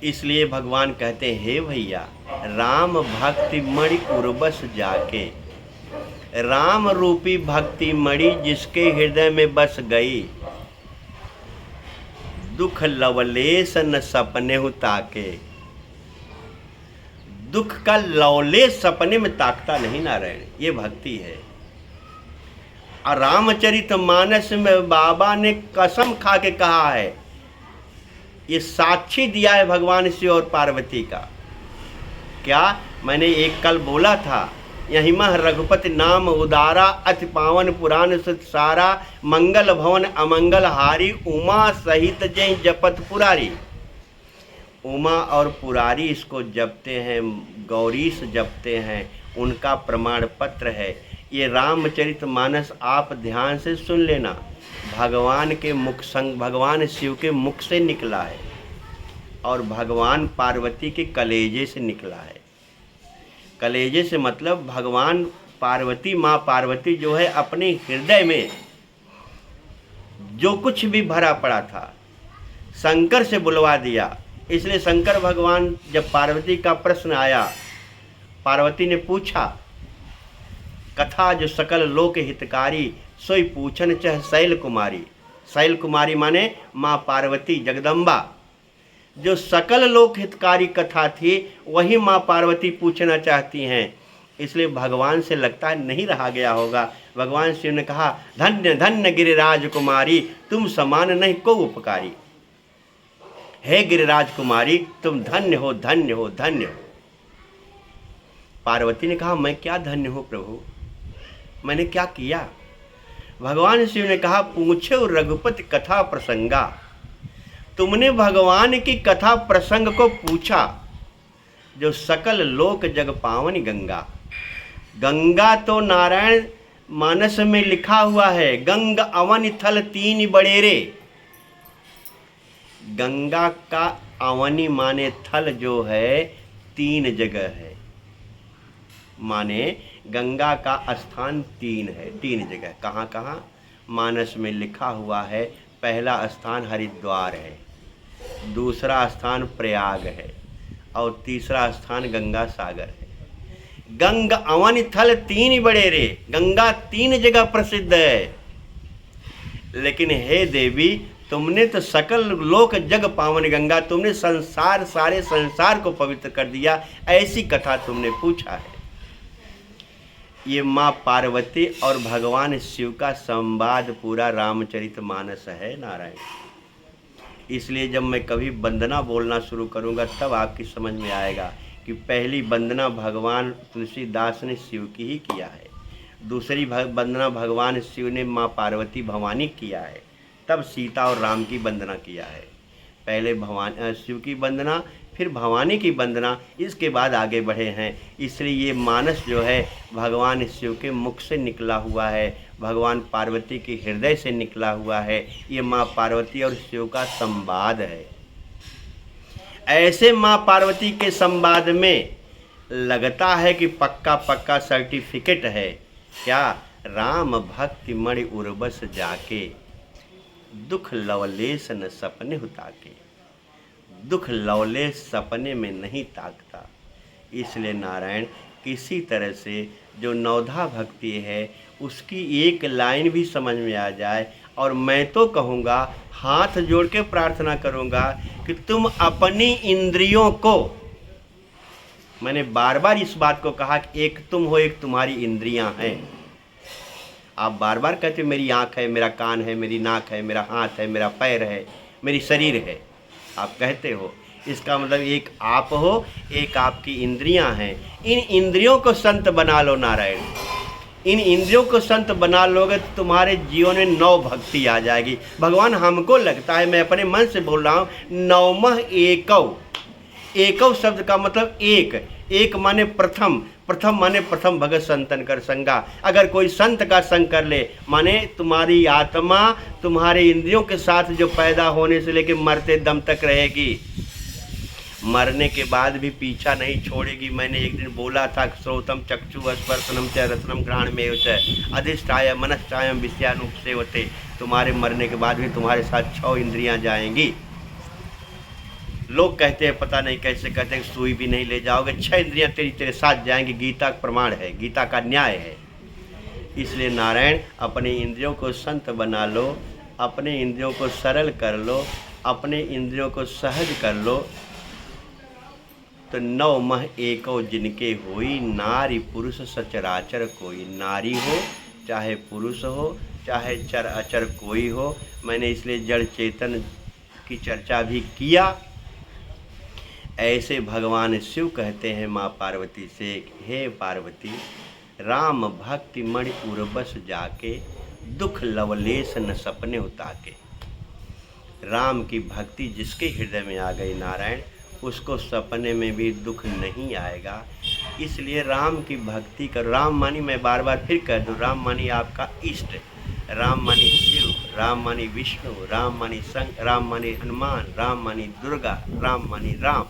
इसलिए भगवान कहते हैं, हे भैया, राम भक्ति मणि उर्बस जाके। राम रूपी भक्ति मणि जिसके हृदय में बस गई, दुख लवलेश न सपने हु ताके। दुख का लवलेश सपने में ताकता नहीं नारायण, ये भक्ति है। और रामचरितमानस में बाबा ने कसम खा के कहा है, ये साक्षी दिया है भगवान शिव और पार्वती का। क्या? मैंने एक कल बोला था, यही मह रघुपति नाम उदारा, अति पावन पुराण सुत सारा, मंगल भवन अमंगल हारी, उमा सहित जय जपत पुरारी। उमा और पुरारी इसको जपते हैं, गौरीश जपते हैं, उनका प्रमाण पत्र है। ये रामचरितमानस आप ध्यान से सुन लेना, भगवान के मुख संग, भगवान शिव के मुख से निकला है और भगवान पार्वती के कलेजे से निकला है। कलेजे से मतलब भगवान पार्वती, माँ पार्वती जो है अपने हृदय में जो कुछ भी भरा पड़ा था शंकर से बुलवा दिया। इसलिए शंकर भगवान, जब पार्वती का प्रश्न आया, पार्वती ने पूछा, कथा जो सकल लोक हितकारी, सोई पूछन चह शैल कुमारी। शैल कुमारी माने माँ पार्वती जगदम्बा। जो सकल लोक हितकारी कथा थी वही माँ पार्वती पूछना चाहती हैं। इसलिए भगवान से लगता है नहीं रहा गया होगा। भगवान शिव ने कहा, धन्य धन्य गिरिराज कुमारी, तुम समान नहीं को उपकारी। हे गिरिराज कुमारी, तुम धन्य हो, धन्य हो, धन्य हो। पार्वती ने कहा, मैं क्या धन्य हूँ प्रभु, मैंने क्या किया? भगवान शिव ने कहा, पूछे रघुपति कथा प्रसंगा। तुमने भगवान की कथा प्रसंग को पूछा। जो सकल लोक जग पावन गंगा। गंगा तो नारायण मानस में लिखा हुआ है, गंग अवन थल तीन बड़ेरे। गंगा का अवनी माने थल जो है तीन जगह है, माने गंगा का स्थान तीन है, तीन जगह। कहाँ कहाँ? मानस में लिखा हुआ है, पहला स्थान हरिद्वार है, दूसरा स्थान प्रयाग है और तीसरा स्थान गंगा सागर है। गंग अवन थल तीन बड़े रे, गंगा तीन जगह प्रसिद्ध है। लेकिन हे देवी, तुमने तो सकल लोक जग पावन गंगा, तुमने संसार, सारे संसार को पवित्र कर दिया, ऐसी कथा तुमने पूछा है। ये माँ पार्वती और भगवान शिव का संवाद पूरा रामचरितमानस है नारायण। इसलिए जब मैं कभी वंदना बोलना शुरू करूँगा तब आपकी समझ में आएगा कि पहली वंदना भगवान तुलसीदास ने शिव की ही किया है, दूसरी वंदना भगवान शिव ने माँ पार्वती भवानी किया है, तब सीता और राम की वंदना किया है। पहले भगवान शिव की वंदना, फिर भवानी की वंदना, इसके बाद आगे बढ़े हैं। इसलिए ये मानस जो है भगवान शिव के मुख से निकला हुआ है, भगवान पार्वती के हृदय से निकला हुआ है। ये माँ पार्वती और शिव का संवाद है। ऐसे माँ पार्वती के संवाद में लगता है कि पक्का पक्का सर्टिफिकेट है। क्या? राम भक्ति मणि उर्बस जाके, दुख लवलेश न सपने हुताके। दुख लवलेश सपने में नहीं ताकता। इसलिए नारायण किसी तरह से जो नवधा भक्ति है उसकी एक लाइन भी समझ में आ जाए, और मैं तो कहूँगा, हाथ जोड़ के प्रार्थना करूँगा कि तुम अपनी इंद्रियों को, मैंने बार बार इस बात को कहा कि एक तुम हो, एक तुम्हारी इंद्रियां हैं। आप बार बार कहते हो मेरी आँख है, मेरा कान है, मेरी नाक है, मेरा हाथ है, मेरा पैर है, मेरी शरीर है, आप कहते हो। इसका मतलब एक आप हो, एक आपकी इंद्रियां हैं। इन इंद्रियों को संत बना लो नारायण। इन इंद्रियों को संत बना लोगे तो तुम्हारे जीवन में नव भक्ति आ जाएगी। भगवान हमको लगता है, मैं अपने मन से बोल रहा हूँ, नवमः एकौ। एकौ शब्द का मतलब एक, एक माने प्रथम, प्रथम माने प्रथम भगत संतन कर संगा। अगर कोई संत का संग कर ले, माने तुम्हारी आत्मा तुम्हारे इंद्रियों के साथ जो पैदा होने से लेकर मरते दम तक रहेगी, मरने के बाद भी पीछा नहीं छोड़ेगी। मैंने एक दिन बोला था, श्रोतम चक्षु स्पर्शनम च रसनम घ्राण में अधिष्ठाय मनश्चायम विषयानुपसेवते। तुम्हारे मरने के बाद भी तुम्हारे साथ 6 इंद्रियां जाएंगी। लोग कहते हैं पता नहीं कैसे कहते हैं, सुई भी नहीं ले जाओगे, 6 इंद्रियां तेरे साथ जाएंगी। गीता का प्रमाण है, गीता का न्याय है। इसलिए नारायण अपने इंद्रियों को संत बना लो, अपने इंद्रियों को सरल कर लो, अपने इंद्रियों को सहज कर लो, तो नवमः एकौ जिनके होई, नारी पुरुष सचराचर कोई। नारी हो चाहे पुरुष हो चाहे चर अचर कोई हो। मैंने इसलिए जड़ चेतन की चर्चा भी किया। ऐसे भगवान शिव कहते हैं माँ पार्वती से, हे पार्वती, राम भक्ति मणि उर्बस जाके, दुख लवलेश न सपने उताके। राम की भक्ति जिसके हृदय में आ गई नारायण, उसको सपने में भी दुख नहीं आएगा। इसलिए राम की भक्ति कर। राम मानी, मैं बार बार फिर कह दूँ, राम मानी आपका इष्ट, राम मानी शिव, राम मानी विष्णु, राम मानी शंकर, राम मानी हनुमान, राम मानी दुर्गा, राम मानी राम,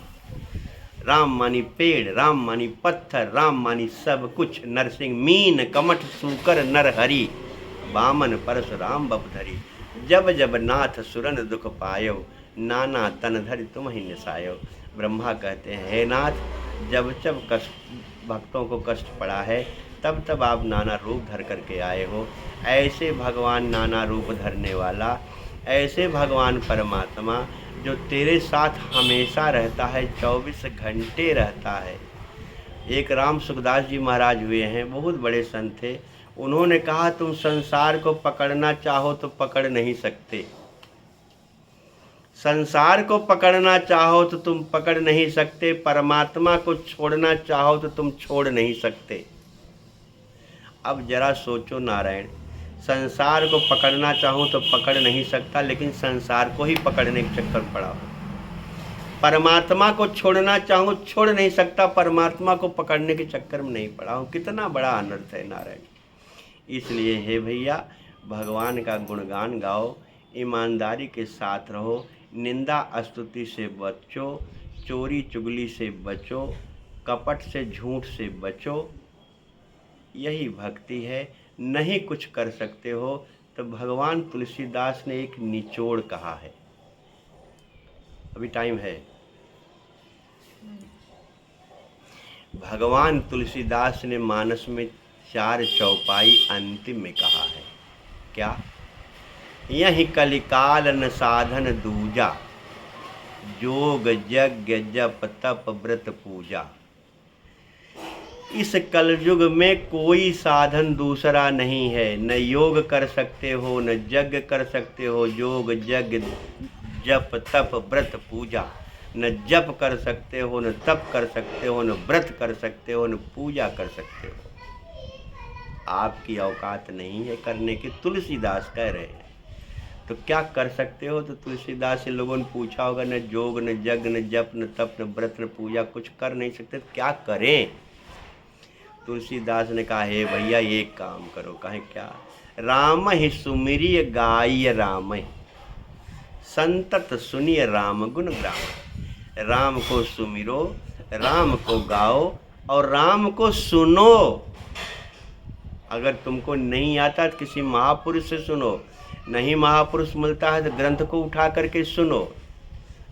राम मानी पेड़, राम मानी पत्थर, राम मानी सब कुछ। नरसिंह मीन कमठ सूकर नर हरि, बामन परशुराम बपधरी। जब जब नाथ सुरन दुख पायो, नाना तन धरि तुम ही निसायो। ब्रह्मा कहते हैं, हे नाथ, जब जब कष्ट भक्तों को कष्ट पड़ा है, तब तब आप नाना रूप धर करके आए हो। ऐसे भगवान नाना रूप धरने वाला, ऐसे भगवान परमात्मा जो तेरे साथ हमेशा रहता है, 24 घंटे रहता है। एक राम सुखदास जी महाराज हुए हैं, बहुत बड़े संत थे। उन्होंने कहा, तुम संसार को पकड़ना चाहो तो पकड़ नहीं सकते, संसार को पकड़ना चाहो तो तुम पकड़ नहीं सकते, परमात्मा को छोड़ना चाहो तो तुम छोड़ नहीं सकते। अब जरा सोचो नारायण, संसार को पकड़ना चाहूँ तो पकड़ नहीं सकता, लेकिन संसार को ही पकड़ने के चक्कर में पड़ा हो। परमात्मा को छोड़ना चाहूँ छोड़ नहीं सकता, परमात्मा को पकड़ने के चक्कर में नहीं पड़ा हूँ। कितना बड़ा अनर्थ है नारायण। इसलिए हे भैया, भगवान का गुणगान गाओ, ईमानदारी के साथ रहो, निंदा स्तुति से बचो, चोरी चुगली से बचो, कपट से झूठ से बचो। यही भक्ति है। नहीं कुछ कर सकते हो तो भगवान तुलसीदास ने एक निचोड़ कहा है। अभी टाइम है। भगवान तुलसीदास ने मानस में 4 चौपाई अंतिम में कहा है। क्या? यही कलिकाल न साधन दूजा, जोग यज्ञ जप तप व्रत पूजा। इस कलयुग में कोई साधन दूसरा नहीं है। न योग कर सकते हो, न यज्ञ कर सकते हो, योग यज्ञ जप तप व्रत पूजा। न जप कर सकते हो, न तप कर सकते हो, न व्रत कर सकते हो, न पूजा कर सकते हो। आपकी औकात नहीं है करने की, तुलसीदास कह रहे हैं। तो क्या कर सकते हो? तो तुलसीदास से लोगों ने पूछा होगा, न योग न यज्ञ न जप न तप न व्रत न पूजा, कुछ कर नहीं सकते, तो क्या करें? तुलसीदास ने कहा, हे भैया एक काम करो। कहें क्या? राम ही सुमिरिय गाय राम, संतत सुनिय राम गुण ग्राम। राम को सुमिरो, राम को गाओ और राम को सुनो। अगर तुमको नहीं आता तो किसी महापुरुष से सुनो, नहीं महापुरुष मिलता है तो ग्रंथ को उठा करके सुनो।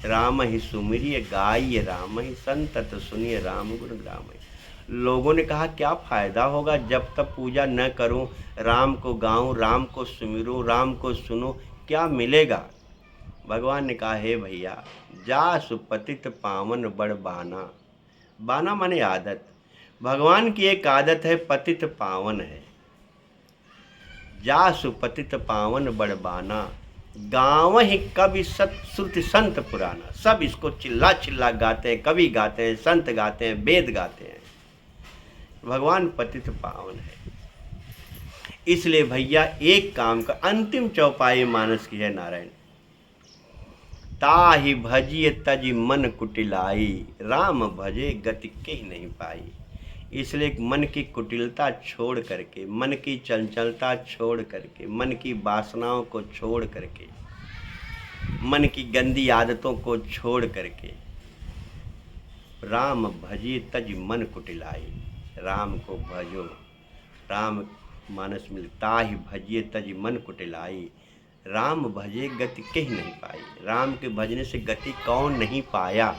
राम ही सुमिरिय गाय राम ही संतत सुनिए राम गुण ग्राम। लोगों ने कहा क्या फ़ायदा होगा जब तक पूजा न करूं, राम को गाऊं, राम को सुमिरूं, राम को सुनो, क्या मिलेगा? भगवान ने कहा हे भैया, जा सुपतित पावन बड़ बाना। बाना माने आदत। भगवान की एक आदत है, पतित पावन है। जा सुपतित पावन बड़ बाना, गाँव ही कवि सत श्रुति संत पुराना। सब इसको चिल्ला चिल्ला गाते हैं, कवि गाते हैं, संत गाते हैं, वेद गाते हैं। भगवान पतित पावन है। इसलिए भैया एक काम का अंतिम चौपाई मानस की है नारायण। ताहि भजिय तजि मन कुटिलाई, राम भजे गति कहीं नहीं पाई। इसलिए मन की कुटिलता छोड़ करके, मन की चंचलता छोड़ करके, मन की वासनाओं को छोड़ करके, मन की गंदी आदतों को छोड़ करके, राम भजिय तजि मन कुटिलाई, राम को भजो। राम मानस मिलता ही भजिए तजि मन कुटिलाई, राम भजे गति कहीं नहीं पाई। राम के भजने से गति कौन नहीं पाया?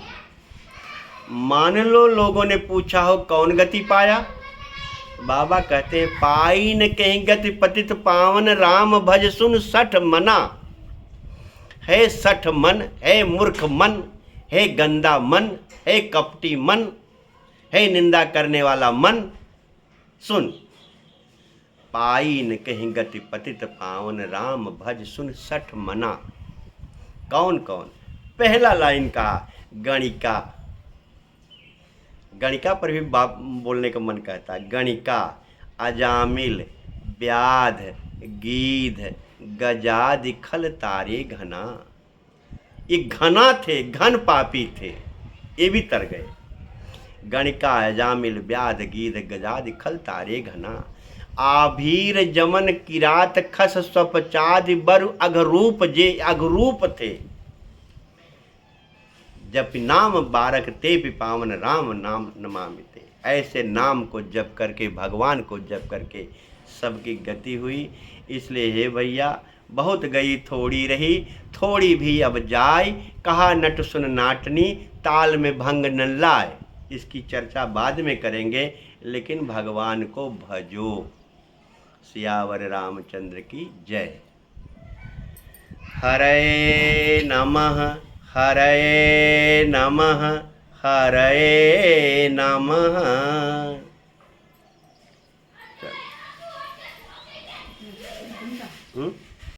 मान लो लोगों ने पूछा हो कौन गति पाया, बाबा कहते हैं पाई न कहीं गति पतित पावन, राम भज सुन सठ मना। है सठ मन, है मूर्ख मन, है गंदा मन, है कपटी मन, है निंदा करने वाला मन। सुन, पाई न कहीं गति पतित पावन, राम भज सुन सठ मना। कौन कौन? पहला लाइन का गणिका। गणिका पर भी बाप बोलने का मन कहता है। गणिका, अजामिल, व्याध, गीध, गजादि खल तारे घना। ये घना थे, घन पापी थे, ये भी तर गए। गणिका, अजामिल, व्याध, गीध, गजादि खल तारे घना। आभीर जमन किरात खस स्वपचादि बरु अघरूप, जे अघरूप थे। जप नाम बारक ते पावन, राम नाम नमामिते। ऐसे नाम को जप करके, भगवान को जप करके सबकी गति हुई। इसलिए हे भैया, बहुत गई थोड़ी रही, थोड़ी भी अब जाए। कहा नट सुन नाटनी, ताल में भंग न लाए। इसकी चर्चा बाद में करेंगे, लेकिन भगवान को भजो। सियावर रामचंद्र की जय। हरे नमः, हरे नमः, हरे नमः।